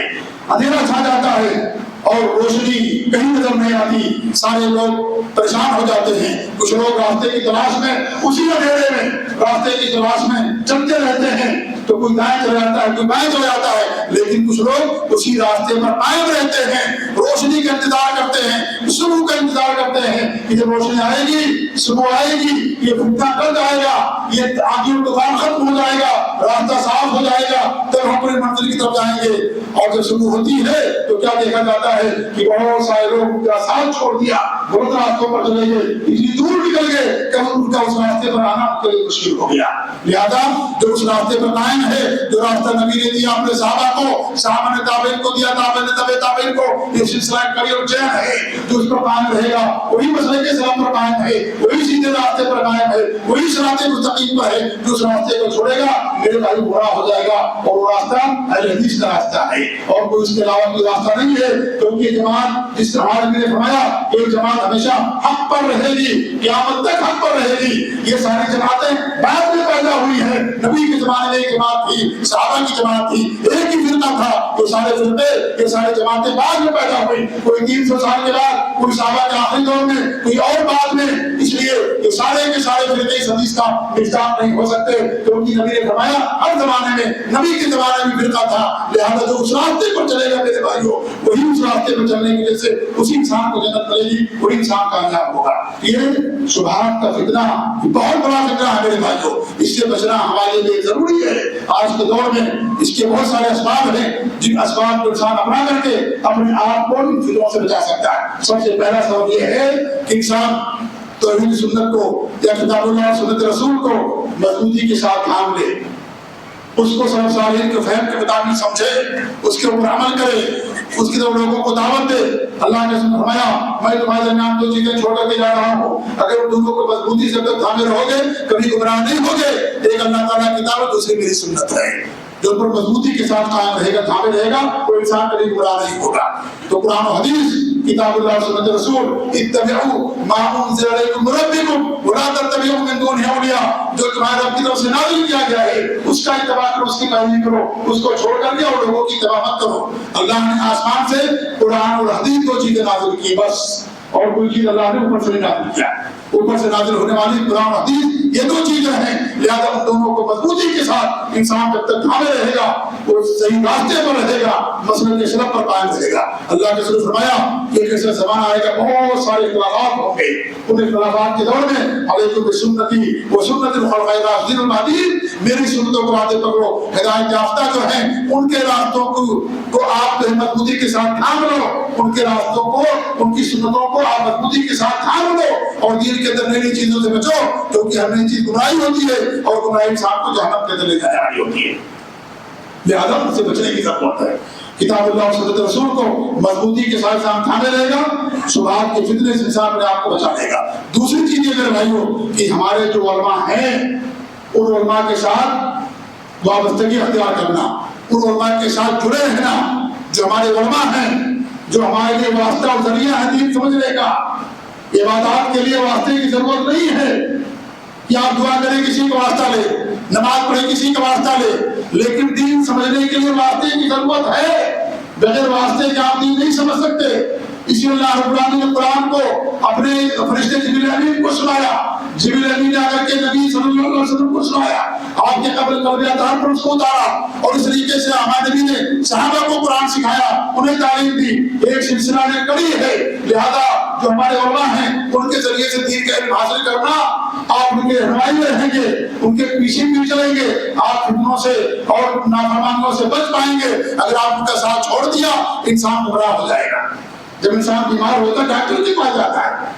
اندھیرا چھا جاتا ہے اور روشنی کہیں نظر نہیں آتی. سارے لوگ پریشان ہو جاتے ہیں. کچھ لوگ راستے کی تلاش میں اسی اندھیرے میں راستے کی تلاش میں چلتے رہتے ہیں، تو کوئی دائیں چلا جاتا ہے، کوئی بائیں چلا جاتا ہے، لیکن کچھ لوگ اسی راستے پر قائم رہتے ہیں، روشنی کا انتظار کرتے ہیں، صبح کا انتظار کرتے ہیں کہ جب روشنی آئے گی، صبح آئے گی، یہ فتنہ کل جائے گا، یہ آندھی اور طوفان ختم ہو جائے گا، راستہ صاف ہو جائے گا، تب ہم اپنی منزل کی طرف جائیں گے. اور جب صبح ہوتی ہے تو کیا دیکھا جاتا ہے کہ بہت سارے لوگ ان کا ساتھ چھوڑ دیا، بہت راستوں پر چلے گئے، اتنی دور نکل گئے کہ ان کا اس راستے پر آنا ان کے لیے مشکل ہو گیا. لہذا جو اس راستے پر قائم ہے، جو راستہ نبی نے دیا اپنے صحابہ کو، صحابہ نے تابعین کو دیا، تابعین نے تبع تابعین کو، یہ سلسلہ کڑی اور چین ہے. جو اس پر قائم رہے گا وہی مسلک اسلام پر قائم ہے، وہی سیدھے راستے پر قائم ہے، وہی صراط مستقیم پر ہے. جو اس راستے کو چھوڑے گا میرے بھائی گمراہ ہو جائے گا، اور وہ راستہ اہل حدیث کا راستہ ہے اور کوئی اس کے علاوہ کوئی راستہ نہیں ہے. کیونکہ جماعت جس طرح نے فرمایا ایک جماعت ہمیشہ حق پر رہے گی، قیامت تک حق پر رہے گی. یہ ساری جماعتیں بعد میں پیدا ہوئی ہیں. نبی کے زمانے میں ایک جماعت تھی، صحابہ کی جماعت تھی، ایک ہی فرقہ تھا. یہ سارے فرقے، یہ ساری جماعتیں بعد میں پیدا ہوئی، کوئی 300 سال کے بعد، کوئی صحابہ کے آخری دور میں، کوئی اور بعد میں. اس لیے یہ سارے کے سارے فرقے اس حدیث کا مصداق نہیں ہو سکتے، کیونکہ نبی نے فرمایا ہر زمانے میں، نبی کے زمانے میں فرقہ تھا. لہذا جو اس راستے پر چلے گا میرے بھائیوں، وہی اس راستے پر چلنے کی وجہ سے اسی انسان کو جنت ملے گی، وہی انسان کامیاب ہوگا. یہ شبہات کا فتنہ بہت بڑا فتنہ ہے میرے بھائیوں، اس سے بچنا ہمارے لیے ضروری ہے. آج کے دور میں اس کے بہت سارے اسباب ہیں جن اسباب کو انسان اپنا کر کے اپنے آپ کو ان فتنوں سے بچا سکتا ہے. سب سے پہلا سبب یہ ہے کہ انسان توحید سنت کو یا کتاب اللہ اور سنت رسول کو مضبوطی کے ساتھ تھام لے، اس کو سلف صالحین کے فہم کے مطابق سمجھے، اس کے اوپر عمل کرے، اس کی طرف لوگوں کو دعوت دے. اللہ نے فرمایا میں تمہارے درمیان دو چیزیں چھوڑ کر کے جا رہا ہوں، اگر تم دونوں کو مضبوطی سے تھامے رہو گے کبھی گمراہ نہیں ہوگے. ایک اللہ تعالیٰ کی دعوت، دوسری میری سنت ہے. جو پر مضبوطی کے ساتھ قائم رہے گا، تھامے رہے گا، کوئی انسان کبھی گمراہ نہیں ہوگا. تو قرآن و حدیث، کتاب اللہ سنت رسول، اتبعوا ما انزل الیکم من ربکم ولا تتبعوا من دونہ اولیاء، جو تمہارے رب کی طرف سے نازل کیا گیا ہے اس کا اتباع کرو، اس کی پیروی کرو، اس کو چھوڑ کر کے اور لوگوں کی اتباع مت کرو. اللہ نے آسمان سے قرآن اور حدیث دو چیزیں نازل کی بس، اور کوئی چیز اللہ نے اوپر سے نہیں نازل کیا. اوپر سے نازل ہونے والی قرآن و حدیث یہ دو چیزیں ہیں. لہذا ان دونوں کو مضبوطی کے ساتھ انسان جب تک تھامے رہے گا، وہ صحیح راستے پر رہے گا، مسلک کے شرف پر قائم رہے گا. اللہ کے رسول فرمایا کہ ایک ایسا زمانہ آئے گا بہت سارے اختلافات ہوں گے. ان اختلافات کے دور میں علیکم بسنتی و سنت الخلفاء الراشدین المہدیین، میری سنتوں کو راستے پکڑو. ہدایت یافتہ جو ہیں ان کے راستوں کو آپ مضبوطی کے ساتھ تھام لو، ان کے راستوں کو، ان کی سنتوں کو آپ مضبوطی کے ساتھ تھام لو، اور دین کے اندر نئی چیزوں سے بچو، کیونکہ ہر نئی چیز گمراہی ہوتی ہے اور گمراہی انسان کو جہنم کے اندر لے جانے والی ہوتی ہے. لہذا ان سے بچنے کی ضرورت ہے. کتاب اللہ اور سنت رسول کو مضبوطی کے ساتھ انسان تھامے رہے گا، شبہات کے فتنے سے انسان اپنے آپ کو بچا لے گا. دوسری چیز یہ میرے بھائیوں کہ ہمارے جو علماء ہیں ان علماء کے ساتھ وابستگی اختیار کرنا، ان علماء کے ساتھ جڑے رہنا. جو ہمارے علماء ہیں، جو ہمارے لیے واسطہ اور ذریعہ ہے دین سمجھنے کا. عبادات کے لیے واسطے کی ضرورت نہیں ہے کہ آپ دعا کریں کسی کا واسطہ لے، نماز پڑھیں کسی کا واسطہ لے، لیکن دین سمجھنے کے لیے واسطے کی ضرورت ہے، بغیر واسطے کے آپ دین نہیں سمجھ سکتے۔ اسی اللہ رب العالمین نے قرآن کو اپنے فرشتے جبریل امین کو سنایا، جبریل امین نے آ کر کے نبی صلی اللہ علیہ وسلم کو سنایا، آپ کے قبر قلب اطہار پر اس کو اتارا، اور اس طریقے سے ہمارے نبی نے صحابہ کو قرآن سکھایا، انہیں تعلیم دی۔ ایک سلسلہ نے کڑی ہے، لہذا جو ہمارے علماء ہیں ان کے ذریعے سے دین کا علم حاصل کرنا، آپ ان کے رہنمائی میں رہیں گے، ان کے پیچھے بھی چلیں گے، آپ فتنوں سے اور نافرمانیوں سے بچ پائیں گے۔ اگر آپ ان کا ساتھ چھوڑ دیا انسان گمراہ ہو جائے گا۔ جب انسان بیمار ہوتا ہے ڈاکٹر کے پاس جاتا ہے،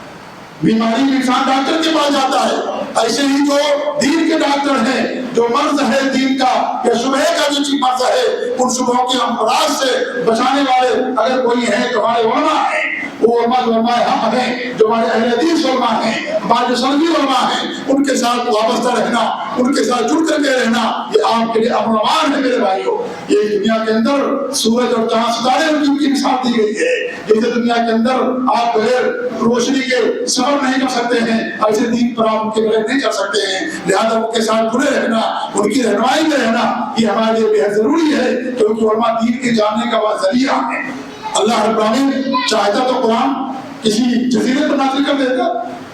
بیماری میں انسان ڈاکٹر کے پاس جاتا ہے، ایسے ہی جو دین کے ڈاکٹر ہیں، جو مرض ہے دین کا یا شبہ کا جو مرض ہے، ان شبہوں کے امراض سے بچانے والے اگر کوئی ہیں تو ہمارے علماء ہیں۔ وہ علماء جو علماء حق ہیں، جو ہمارے اہل حدیث علماء ہیں، ہمارے جو سلفی علماء ہیں، ان کے ساتھ وابستہ رہنا، ان کے ساتھ جڑ کر کے رہنا، یہ آپ کے لیے امن و امان ہے میرے بھائیوں۔ یہ دنیا کے اندر سورج اور چاند ستارے ان کی مثال دی گئی ہے، جیسے دنیا کے اندر آپ بغیر روشنی کے سفر نہیں کر سکتے ہیں، ایسے دین پر آپ ان کے بغیر نہیں چل سکتے ہیں۔ لہذا ان کے ساتھ جڑے رہنا، ان کی رہنمائی میں رہنا، یہ ہمارے لیے بہت ضروری ہے، کیونکہ علماء دین کے جاننے کا وہ ذریعہ ہے۔ اللہ رب العالمین چاہتا تو قرآن کسی جزیرے پر نازل کر دیتا،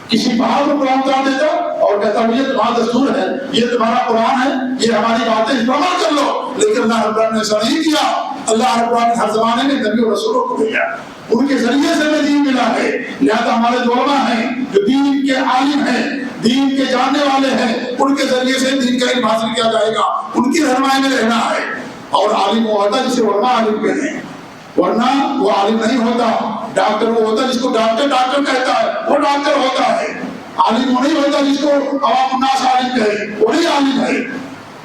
کسی پہاڑ پر قرآن اتار دیتا اور کہتا یہ تمہارا دستور ہے، یہ تمہارا قرآن ہے، یہ ہماری باتیں اس پر عمل کر لو، لیکن اللہ رب العالمین نے ایسا نہیں کیا۔ اللہ رب العالمین ہر زمانے میں نبی اور رسولوں کو بھیجا، ان کے ذریعے سے ہمیں دین ملا ہے۔ لہذا ہمارے جو علماء ہیں، جو دین کے عالم ہیں، دین کے جاننے والے ہیں، ان کے ذریعے سے دین کا علم حاصل کیا جائے گا، ان کی رہنمائی میں رہنا ہے۔ اور عالم وہ ہوتا ہے جسے علماء عالم کہتے ہیں، ورنہ وہ عالم نہیں ہوتا۔ ڈاکٹر وہ ہوتا ہے جس کو ڈاکٹر ڈاکٹر کہتا ہے، وہ ڈاکٹر ہوتا ہے۔ عالم وہ نہیں ہوتا جس کو عوام الناس عالم کہے، وہ نہیں عالم ہے۔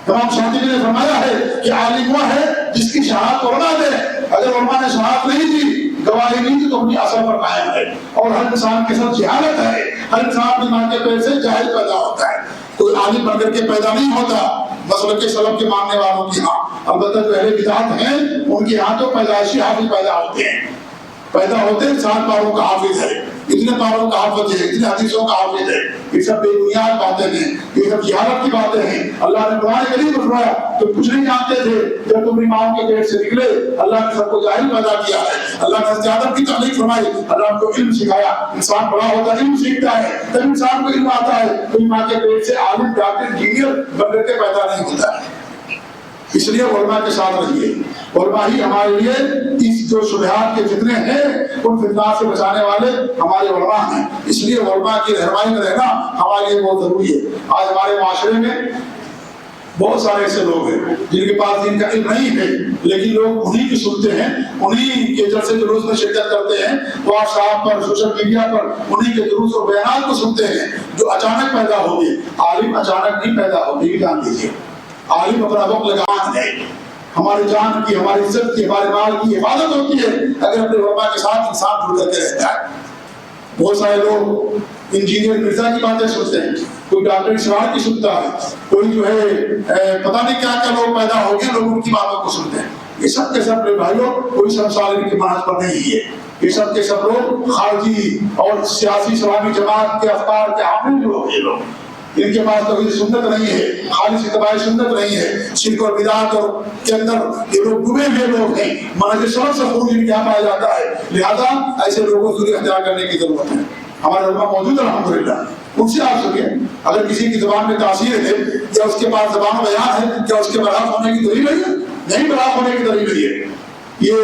امام شاطبی نے فرمایا ہے کہ عالم وہ ہے جس کی شہادت علماء دے، اگر علماء نے شہادت نہیں دی، گواہی نہیں دی، تو اپنی اثر پر قائم ہے۔ اور ہر انسان کے ساتھ جہالت ہے، ہر انسان اپنی ماں کے پیٹ سے جاہل پیدا ہوتا ہے، کوئی عالم بن کر کے پیدا نہیں ہوتا مسلک کے سلف کے ماننے والوں کی ہاں۔ البتہ جو اہل بدعت ہیں ان کے ہاں تو پیدائشی حافظ پیدا ہوتے ہیں، پیدا ہوتے ہیں 7 پاروں کا حافظ ہے، اتنے پاروں کا حافظ ہے، اتنے حدیثوں کا حافظ ہے۔ یہ سب بے بنیاد باتیں ہیں، یہ سب جہالت کی باتیں ہیں۔ اللہ نے قرآن کریم میں فرمایا تم کچھ نہیں جانتے تھے جب تم ماں کے پیٹ سے نکلے، اللہ نے سب کو جاہل پیدا کیا ہے۔ اللہ نے حضرت آدم کی تخلیق فرمائی، اللہ کو علم سکھایا، انسان بڑا ہوتا ہے علم سیکھتا ہے، تب انسان کو علم آتا ہے۔ کوئی ماں کے پیٹ سے عالم ڈاکٹر انجینئر بن کر کے پیدا نہیں ہوتا ہے۔ اس لیے علماء کے ساتھ رہیے، علماء ہی ہمارے لیے اس جو شبہات کے فتنے ہیں ان فتنات سے بچانے والے ہمارے علماء ہیں۔ اس لیے علماء کی رہنمائی میں رہنا ہمارے لیے بہت ضروری ہے۔ آج ہمارے معاشرے میں بہت سارے ایسے لوگ ہیں جن کے پاس دین کا علم نہیں ہے، لیکن لوگ انہی کی سنتے ہیں، انہی کے جلسے جلوس میں شرکت کرتے ہیں، واٹس ایپ پر، سوشل میڈیا پر انہی کے دروس اور بیانات کو سنتے ہیں جو اچانک پیدا ہوگی۔ عالم اچانک نہیں پیدا ہوگی، یہ جان لیجیے۔ عالم اپنا وقت لگان ہے، ہماری جان کی، ہماری عزت کی، ہمارے مال کی حفاظت ہوتی ہے اگر اپنے علماء کے ساتھ انسان جڑ کر کے رہتا ہے۔ بہت سارے لوگ انجینئر مرزا کی باتیں سنتے ہیں، کوئی ڈاکٹر اسرار کی سنتا ہے، کوئی جو ہے پتہ نہیں کیا کیا لوگ پیدا ہو گئے، لوگ ان کی باتوں کو سنتے ہیں۔ یہ سب کے سب بھائیوں کوئی سب سالم کی منہج پر نہیں ہے، یہ سب کے سب لوگ خارجی اور سیاسی اسلامی جماعت کے افکار کے حامل لوگ ہیں۔ لوگ ان کے پاس توحید سنت نہیں ہے، خالص اتباع سنت نہیں ہے، شرک اور بدعت اور کے اندر یہ لوگ ڈوبے ہوئے لوگ ہیں، منہج سلف سے خروج ان کے یہاں پایا جاتا ہے۔ لہذا ایسے لوگوں کو ضروری اختیار کرنے کی ضرورت ہے۔ ہمارے علماء موجود ہیں الحمدللہ، ان سے آپ سنیے، اگر کسی کی زبان میں تاثیر ہے یا اس کے پاس زبان و بیان ہے، کیا اس کے برحق ہونے کی دلیل ہے؟ نہیں برحق ہونے کی دلیل ہے۔ یہ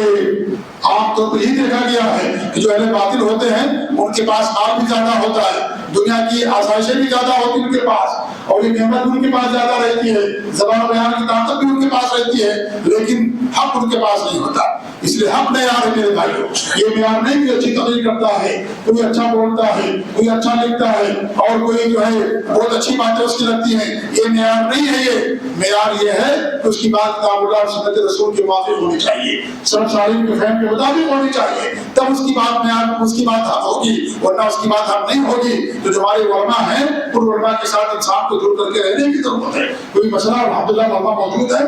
عام طور پر یہی دیکھا گیا ہے کہ جو اہل باطل ہوتے ہیں ان کے پاس مال بھی زیادہ ہوتا ہے، دنیا کی آسائشیں بھی زیادہ ہوتی ہیں ان کے پاس، اور یہ نعمت ان کے پاس زیادہ رہتی ہے، زبان و بیان کی طاقت بھی ان کے پاس رہتی ہے، لیکن حق ان کے پاس نہیں ہوتا۔ اس لیے حق معیار ہے میرے بھائیوں، یہ معیار نہیں کہ اچھی تقریر کرتا ہے، کوئی اچھا بولتا ہے، کوئی اچھا لکھتا ہے اور کوئی جو ہے بہت اچھی باتیں اس کی لگتی ہیں، یہ معیار نہیں ہے۔ یہ معیار یہ ہے کہ اس کی بات کتاب اللہ اور سنت رسول کے موافق ہونی چاہیے، سب سالم کے فہم کے مطابق ہونی چاہیے، تب اس کی بات معیار، اس کی بات حق ہوگی، ورنہ اس کی بات حق نہیں ہوگی۔ تو جو ہمارے علماء ہیں ان علماء کے ساتھ انسان کو جڑ کر کے رہنے کی ضرورت ہے۔ کوئی مسئلہ الحمدللہ علماء موجود ہے،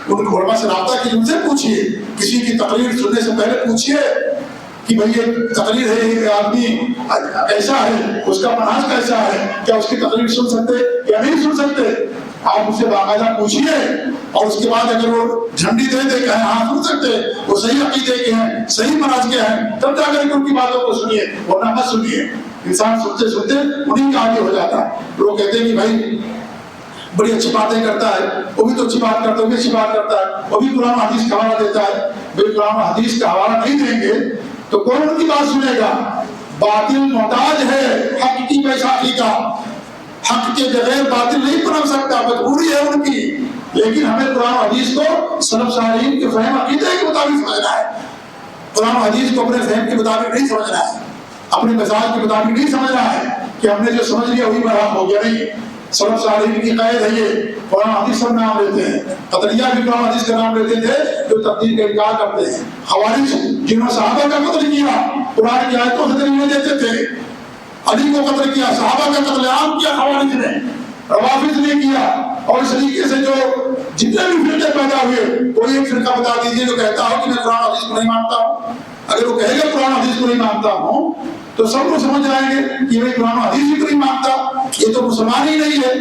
ان کو علماء سے رابطہ کیجیے، ان سے پوچھیے، کسی کی تقریر سننے سے پہلے پوچھیے کہ بھئی یہ تقریر ہے، یہ آدمی کیسا ہے، اس کا منہج کیسا ہے، کیا اس کی تقریر سن سکتے یا نہیں سن سکتے۔ آپ اسے باقاعدہ پوچھیے اور اس کے بعد اگر وہ جھنڈی دے دے کہ ہاں سن سکتے وہ صحیح عقیدے کے ہیں, صحیح منہج کے ہیں, تب جا کر کے ان کی باتوں کو سنیے, ورنہ مت سنیے. انسان سنتے سنتے انہیں کا آگے ہو جاتا ہے. لوگ کہتے ہیں کہ بھائی بڑی اچھی باتیں کرتا ہے, وہ بھی تو اچھی بات کرتا ہے, وہ بھی اچھی بات کرتا ہے, وہ بھی قرآن حدیث کا حوالہ دیتا ہے. بھائی قرآن حدیث کا حوالہ نہیں دیں گے تو کون ان کی بات سنے گا؟ باطل محتاج ہے حق کی بیساکھی کا, حق کے بغیر باطل نہیں پنپ سکتا, مجبوری ہے ان کی. لیکن ہمیں قرآن حدیث کو سلف صالحین کے فہم عقیدے کے مطابق سمجھنا ہے. قرآن حدیث کو اپنے فہم کے مطابق نہیں سمجھنا ہے, اپنے مزاج کے مطابق نہیں سمجھنا ہے کہ ہم نے جو سمجھ لیا وہی برحق ہو گیا. نہیں, سلف صالحین کی قید ہے یہ. قرآن حدیث سب نام لیتے ہیں, قطریہ بھی قرآن حدیث کا نام لیتے تھے جو تبدیل کا انکار کرتے ہیں. خوارج جنہوں نے صحابہ کا قتل کیا قرآن کی آیتوں سے دلیل دیتے تھے. علی کو قتل کیا, صحابہ کا قتل عام کیا خوارج نے, روافض نے کیا. اور اس طریقے سے جو جتنے بھی فرقے پیدا ہوئے, کوئی ایک فرقہ بتا دیجیے جو کہتا ہو کہ میں قرآن حدیث کو نہیں مانتا ہوں. اگر وہ کہے گا قرآن حدیث کو نہیں مانتا ہوں تو سب لوگ سمجھ جائیں گے کہ میں قرآن حدیث ہی کو نہیں مانتا, یہ تو مسلمان ہی نہیں ہے.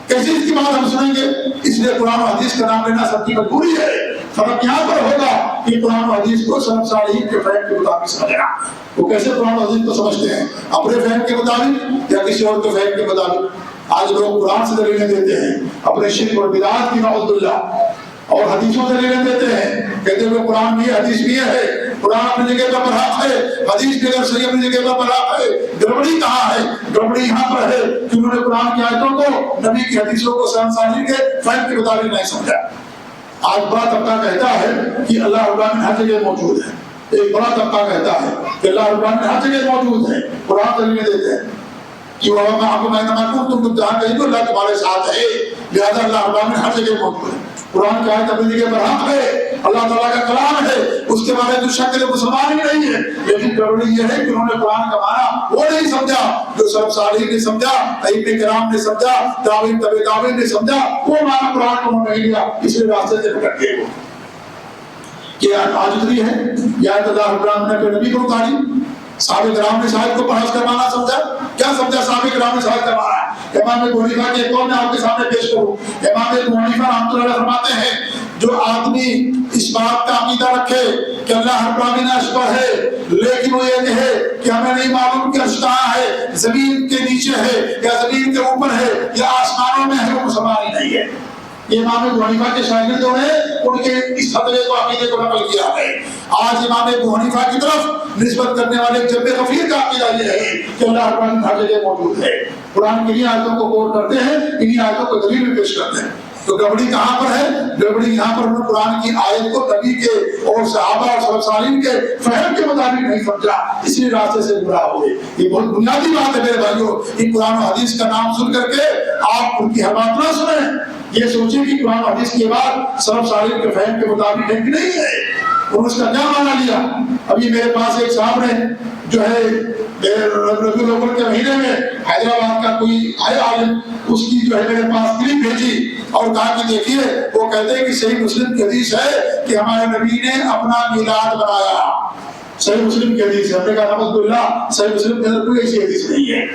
کیسے اس کی بات ہم سنیں گے؟ اس لیے قرآن حدیث کا نام لینا سب کی مجبوری ہے. فرق یہاں پر ہوگا کہ قرآن حدیث کو سلف صالحین کے فہم کے مطابق سمجھنا. وہ کیسے قرآن حدیث کو سمجھتے ہیں؟ اپنے فہم کے مطابق یا کسی اور کے فہم کے مطابق. آج لوگ قرآن سے دلیلیں دیتے ہیں اپنے شرک اور بدعات کی نعوذ باللہ, اور حدیثوں سے دلیلیں دیتے ہیں, کہتے ہیں قرآن بھی ہے حدیث بھی ہے, قرآن اپنی جگہ پر برحق ہے, حدیث بھی اگر صحیح اپنی جگہ پر برحق ہے. گڑبڑی کہاں ہے؟ گڑبڑی یہاں پر ہے کہ انہوں نے قرآن کی آیتوں کو نبی کی حدیثوں کو سلف صالحین کے فہم کے مطابق نہیں سمجھا. آج بڑا طبقہ کہتا ہے کہ اللہ رب العالمین ہر جگہ موجود ہے. ایک بڑا طبقہ کہتا ہے کہ اللہ رب العالمین ہر جگہ موجود ہے, قرآن دلیلیں دیتے ہیں کہ وہ آپ کو میں تم جہاں کہیں تو اللہ تمہارے ساتھ ہے, لہذا اللہ رب العالمین ہر جگہ موجود ہے. قرآن کی آیت اپنی جگہ پر حق ہے, اللہ تعالیٰ کا کلام ہے, اس کے بارے میں شک مسلمان ہی نہیں ہے. لیکن گڑبڑی یہ ہے کہ انہوں نے قرآن کا معنی وہ نہیں سمجھا جو سلف صالحین نے سمجھا, ائمہ کرام نے سمجھا, تابعین تبع تابعین نے سمجھا. وہ معنی قرآن کو انہوں نے نہیں لیا, اس لیے راستے سے بھٹک گئے. یہ عاجزی ہے. یا اللہ رب العالمین نے اپنے نبی کو اتاری, صحابہ کرام نے شاید کو پڑھا کر مانا سمجھا. کیا سمجھا صحابہ کرام نے شاید کا مانا؟ امام ابو حنیفہ کی ایک قول میں آپ کے سامنے پیش کروں. امام ابو حنیفہ رحمۃ اللہ علیہ فرماتے ہیں جو آدمی اس بات کا عقیدہ رکھے کہ اللہ رب العالمین عرش پر ہے, لیکن وہ یہ کہے کہ ہمیں نہیں معلوم کہ عرش کہاں ہے, زمین کے نیچے ہے یا زمین کے اوپر ہے یا آسمانوں میں ہے, وہ مسلمان ہی نہیں ہے. یہ امام ابو حنیفہ کے شاگرد جو ہیں ان کے اس فتوے کو عقیدے کو نقل کیا ہے. آج امام ابو حنیفہ کی طرف نسبت کرنے والے جب غفیر کا عقیدہ یہ ہے کہ اللہ رب العالمین ہر جگہ موجود ہے. قرآن کی آیتوں کو غور کرتے ہیں, انہی آیتوں کو دلیل میں پیش کرتے ہیں. تو گڑبڑی کہاں پر ہے؟ گڑبڑی یہاں پر انہوں نے قرآن کی آیت کو نبی کے اور صحابہ اور سلف صالحین کے فہم کے مطابق نہیں سمجھا, اس لیے راستے سے گمراہ ہوئے. یہ بہت بنیادی بات ہے میرے بھائیوں. کہ قرآن و حدیث کا نام سن کر کے آپ ان کی ہر بات نہ سنیں, یہ سوچیں کہ قرآن و حدیث کے بعد سلف صالحین کے فہم کے مطابق ہے کہ نہیں ہے, اور اس کا کیا معنی لیا. ابھی میرے پاس ایک صاحب نے جو ہے ربیع الاول کے مہینے میں حیدرآباد کا کوئی آیا عالم, اس کی جو ہے میرے پاس کلپ بھیجی اور کہا کہ دیکھیے وہ کہتے ہیں کہ صحیح مسلم کی حدیث ہے کہ ہمارے نبی نے اپنا میلاد بنایا. صحیح مسلم کی حدیث ہے. ہم نے کہا نعوذ باللہ, صحیح مسلم کے اندر کوئی ایسی حدیث نہیں ہے,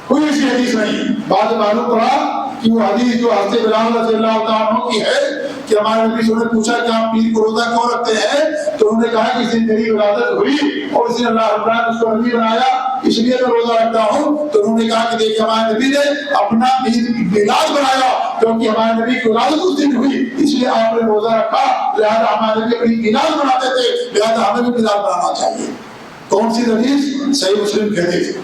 کوئی ایسی حدیث نہیں. بعد معلوم پڑا کہ وہ حدیث جو حضرت بلال رضی اللہ تعالیٰ عنہ کی ہے کہ ہمارے نبی نے پوچھا کہ آپ پیر کو روزہ کیوں رکھتے ہیں, تو انہوں نے کہا کہ اس دن میری ولادت ہوئی اور اس دن اللہ رب العالمین نے اس کو نبی بنایا, اس لیے میں روزہ رکھتا ہوں. تو انہوں نے کہا کہ دیکھیے ہمارے نبی نے اپنا میلاد بنایا کیونکہ ہمارے نبی کی ولادت اس دن ہوئی, اس لیے آپ نے روزہ رکھا, لہٰذا ہمارے نبی اپنی میلاد بناتے تھے, لہٰذا ہمیں بھی میلاد بنانا چاہیے. کون سی حدیث؟ صحیح مسلم کی حدیث.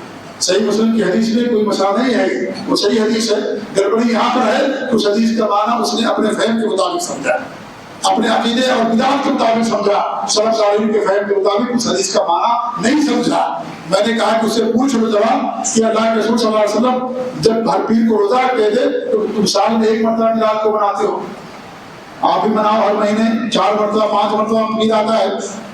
صحیح مسلم کی حدیث میں کوئی مسئلہ نہیں ہے, وہ صحیح حدیث ہے. گڑبڑی یہاں پر ہے اس حدیث کا معنی اس نے اپنے فہم کے مطابق سمجھا, اپنے عقیدے اور بدعت کے مطابق سمجھا, سلف صالحین کے فہم کے مطابق اس حدیث کا معنی نہیں سمجھا. میں نے کہا کہ اس سے پوچھ لو جواب کہ اللہ کے رسول صلی اللہ علیہ وسلم جب ہر پیر کو روزہ رکھتے تھے تو تم سال میں ایک مرتبہ میلاد کو مناتے ہو, آپ بھی مناؤ ہر مہینے 4 مرتبہ 5 مرتبہ عید آتا ہے,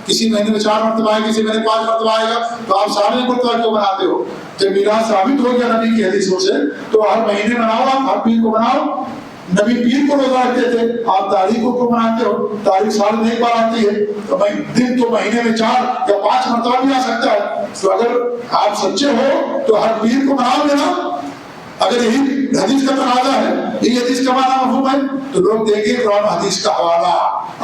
کسی مہینے میں 4 مرتبہ آئے, کسی مہینے 5 مرتبہ آئے گا, تو آپ سارے مرتبہ کیوں مناتے ہو؟ جب میلاد ثابت ہو گیا نبی کی حدیثوں سے تو ہر مہینے مناؤ, آپ ہر پیر کو مناؤ. نبی پیر کو روزہ رکھتے تھے, آپ تاریخ کو مناتے ہو, تاریخ سال میں ایک بار آتی ہے, تو دن تو مہینے میں 4 یا 5 مرتبہ بھی آ سکتا ہے. تو اگر آپ سچے ہو تو ہر پیر کو مناؤ گے نا, اگر یہی حدیث کا تقاضا ہے، یہی حدیث کا معنی مفہوم ہے، تو لوگ دیں گے قرآن حدیث کا حوالہ.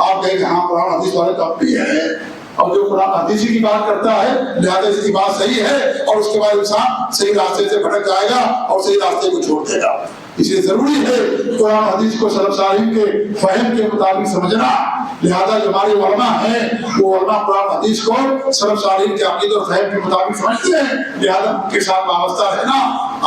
آپ کہیں کہ ہاں قرآن حدیث والے تو اب بھی ہیں، اور جو قرآن حدیث کی بات کرتا ہے لہٰذا اس کی بات صحیح ہے، اور اس کے بعد انسان صحیح راستے سے بھٹک جائے گا اور صحیح راستے کو چھوڑ دے گا. اس لیے ضروری ہے قرآن حدیث کو سلف صالحین کے فہم کے مطابق سمجھنا. لہذا جو ہمارے علماء ہیں وہ علماء قرآن حدیث کو سلف صالحین کے عقیدے اور فہم کے مطابق سمجھتے ہیں، لہذا ان کے ساتھ وابستہ رہنا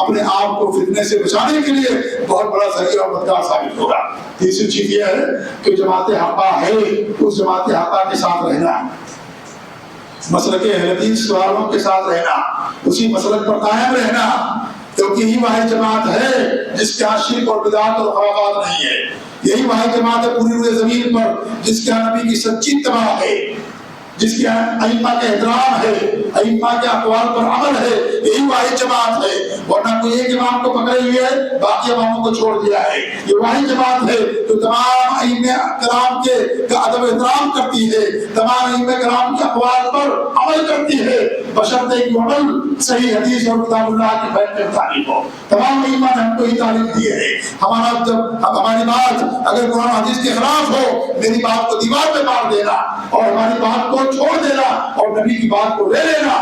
اپنے آپ کو فتنے سے بچانے کے لیے بہت بڑا ذریعہ اور مددگار ثابت ہوگا. تیسری چیز یہ ہے کہ جماعت حقہ ہے اس جماعت حقہ کے ساتھ رہنا، مسلک اہل حدیث والوں کے ساتھ رہنا، اسی مسلک پر قائم رہنا، کیونکہ یہی واحد جماعت ہے جس کے یہاں شرک اور بدعت اور خرافات نہیں ہے. یہی واحد جماعت ہے پوری روئے زمین پر جس کے یہاں نبی کی سچی اتباع ہے، جس کے یہاں ائمہ کے احترام ہے، ائمہ کے اقوال پر عمل ہے. یہی واحد جماعت ہے، ورنہ کوئی ایک امام کو پکڑے ہوئے ہے باقی اماموں کو چھوڑ دیا ہے. یہ واحد جماعت ہے جو تمام ائمہ کرام کے ادب احترام کرتی ہے، تمام ائمہ کرام کے اقوال پر عمل کرتی ہے، بشرطے کہ عمل صحیح حدیث اور کتاب اللہ کی فہم میں تعلیم ہو. تمام ائمہ نے ہم کو یہ تعلیم دی ہے. ہماری بات اگر قرآن حدیث کے خلاف ہو، میری بات کو دیوار پہ مار دینا اور ہماری بات کو چھوڑ دینا اور نبی کی بات کو لے لینا.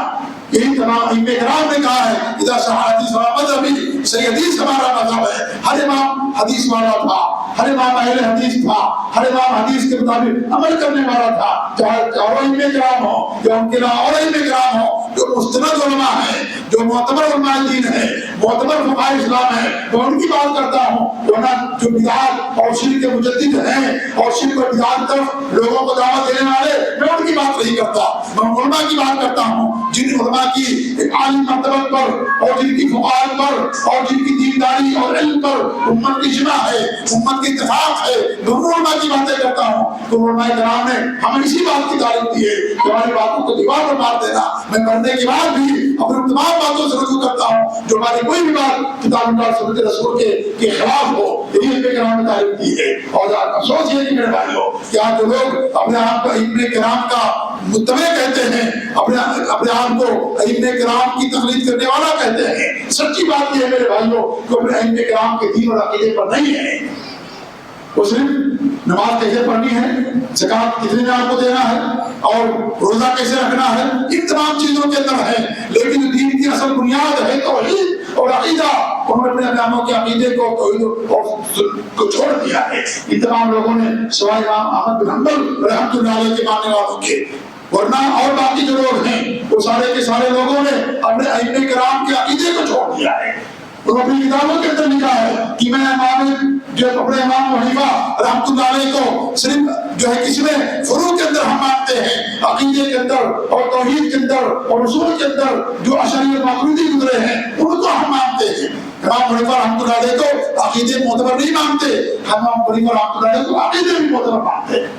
یہی تمام ائمہ کرام نے کہا ہے اذا صح حدیث و مذہبی، صحیح حدیث ہمارا مذہب ہے. ہر امام حدیث والا تھا، ہر امام اہل حدیث تھا، ہر امام حدیث کے مطابق عمل کرنے والا تھا، چاہے اور ائمہ کرام ہو یا ان کے علاوہ اور ائمہ کرام ہو جو مستند علماء ہیں، جو معتبر علماء دین ہیں، معتبر فقہاء اسلام ہیں، میں ان کی بات کرتا ہوں. ورنہ جو بدعات اور شرک کے مجدد ہیں اور شرک اور بدعات طرف لوگوں کو دعوت دینے والے، میں ان کی بات نہیں کرتا. میں علماء کی بات کرتا ہوں جن علماء کی ایک عالی مرتبت پر اور جن کی فقاہت پر اور جن کی دینداری اور علم پر امت کی اجماع ہے، امت کی اتفاق ہے. میں علماء کی باتیں کرتا ہوں. تو علماء کرام نے ہمیں اسی بات کی تعلیم دی ہے کہ ہماری باتوں کو دیوار پر مار دینا. میں مرنے کے بعد بھی اپنے تمام باتوں سے رجوع کرتا ہوں جو ہماری کوئی بھی بات کتاب اللہ سنت رسول کے خلاف ہو. یہی ائمہ کرام نے تعلیم دی ہے. اور افسوس یہ کہ میرے بھائیوں کہ آج جو لوگ اپنے آپ کو ائمہ کرام کا متبع کہتے ہیں، اپنے آپ کو ائمہ کرام کی تقلید کرنے والا کہتے ہیں، سچی بات یہ ہے میرے بھائیوں کہ اپنے ائمہ کرام کے دین اور عقیدے پر نہیں ہے. وہ صرف نماز کیسے پڑھنی ہے، زکات کتنے میں آپ کو دینا ہے، اور روزہ کیسے رکھنا ہے، ان تمام چیزوں کے اندر ہے. لیکن دین کی اصل بنیاد ہے توحید اور عقیدہ. انہوں نے اپنے اماموں کے عقیدے کو توحید کو چھوڑ دیا ہے. ان تمام لوگوں نے سوائے امام احمد بن حنبل رحمۃ اللہ علیہ کے ماننے والوں کے، ورنہ اور باقی جو لوگ ہیں وہ سارے کے سارے لوگوں نے اپنے ائمہ کرام کے عقیدے کو چھوڑ دیا ہے. انہوں نے اپنی کتابوں کے اندر لکھا ہے کہ میں اپنے امام ابو حنیفہ رحمۃ اللہ علیہ کو صرف جو ہے کسی میں فروع کے اندر ہم مانتے ہیں، عقیدے کے اندر اور توحید کے اندر اور اصول کے اندر جو اشعری اور ماتریدی گزرے ہیں ان کو ہم مانتے ہیں. امام ابو حنیفہ رحمۃ اللہ علیہ کو عقیدے معتبر نہیں مانتے، ہم امام ابو حنیفہ رحمۃ اللہ علیہ کو عقیدے بھی معتبر مانتے ہیں.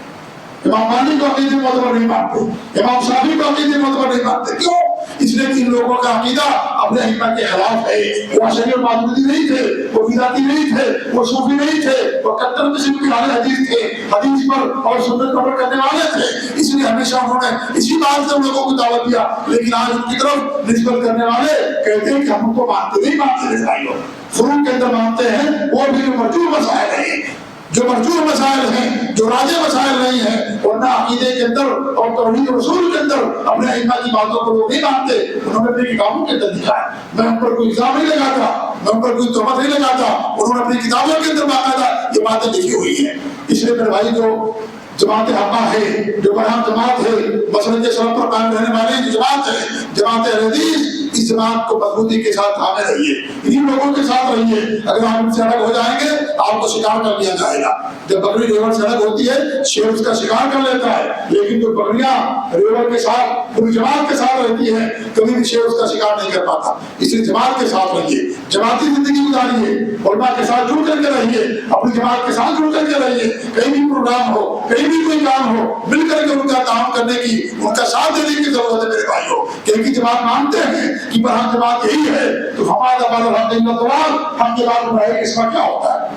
امام مالک کو عقیدے معتبر نہیں مانتے، امام شافعی کو عقیدے معتبر نہیں مانتے. کیوں؟ اس لیے کہ ان لوگوں کا عقیدہ اپنے ائمہ کے خلاف ہے. وہ اشعری اور ماتریدی نہیں تھے، وہ بدعتی نہیں تھے، وہ صوفی نہیں تھے، وہ کتر قسم کے اہل حدیث تھے، حدیث پر اور سنت پر عمل کرنے والے تھے. اس لیے ہمیشہ انہوں نے اسی بات سے ان لوگوں کو دعوت دیا. لیکن آج ان کی طرف نسبت کرنے والے کہتے ہیں کہ ہم ان کو مانتے نہیں مانتے ہیں، فروع کے اندر مانتے ہیں، وہ بھی مرجوع مسائل ہیں، جو مرجوع مسائل ہیں، جو راجع مسائل نہیں ہیں. ورنہ عقیدے کے اندر اور توحید و رسول کے اندر اپنے ائمہ کی باتوں کو لوگ نہیں مانتے. انہوں نے اپنی کتابوں کے اندر لکھا ہے. میں ان پر کوئی الزام نہیں لگاتا، میں ان پر کوئی تہمت نہیں لگاتا. انہوں نے اپنی کتابوں کے اندر باقاعدہ یہ باتیں لکھی ہوئی ہیں. اس لیے میرے بھائی جو جماعت حقہ ہے، جو برہم جماعت ہے، مسلک کے سبب پر قائم رہنے والی جو جماعت ہے، جماعت اہل حدیث، اس جماعت کو مضبوطی کے ساتھ تھامے رہیے، انہیں لوگوں کے ساتھ رہیے. اگر آپ ان سے الگ ہو جائیں گے آپ کو شکار کر لیا جائے گا. جب بکری ریوڑ سے الگ ہوتی ہے شیر اس کا شکار کر لیتا ہے، لیکن جو بکریاں ریوڑ کے ساتھ پوری جماعت کے ساتھ رہتی ہیں کبھی بھی شیر اس کا شکار نہیں کر پاتا. اس لیے جماعت کے ساتھ رہیے، جماعتی زندگی گزاریے، علماء کے ساتھ جڑ کر کے رہیے، اپنی جماعت کے ساتھ جڑ کر کے رہیے. کہیں بھی پروگرام ہو، کہیں بھی کوئی کام ہو، مل کر کے ان کا کام کرنے کی، ان کا ساتھ دینے کی ضرورت ہے میرے بھائیوں. کہ جماعت مانتے ہیں کہ برہم جماعت یہی ہے تو ہمارا بعد الحمد للہ ہم کے بعد برائی اس کا کیا ہوتا ہے؟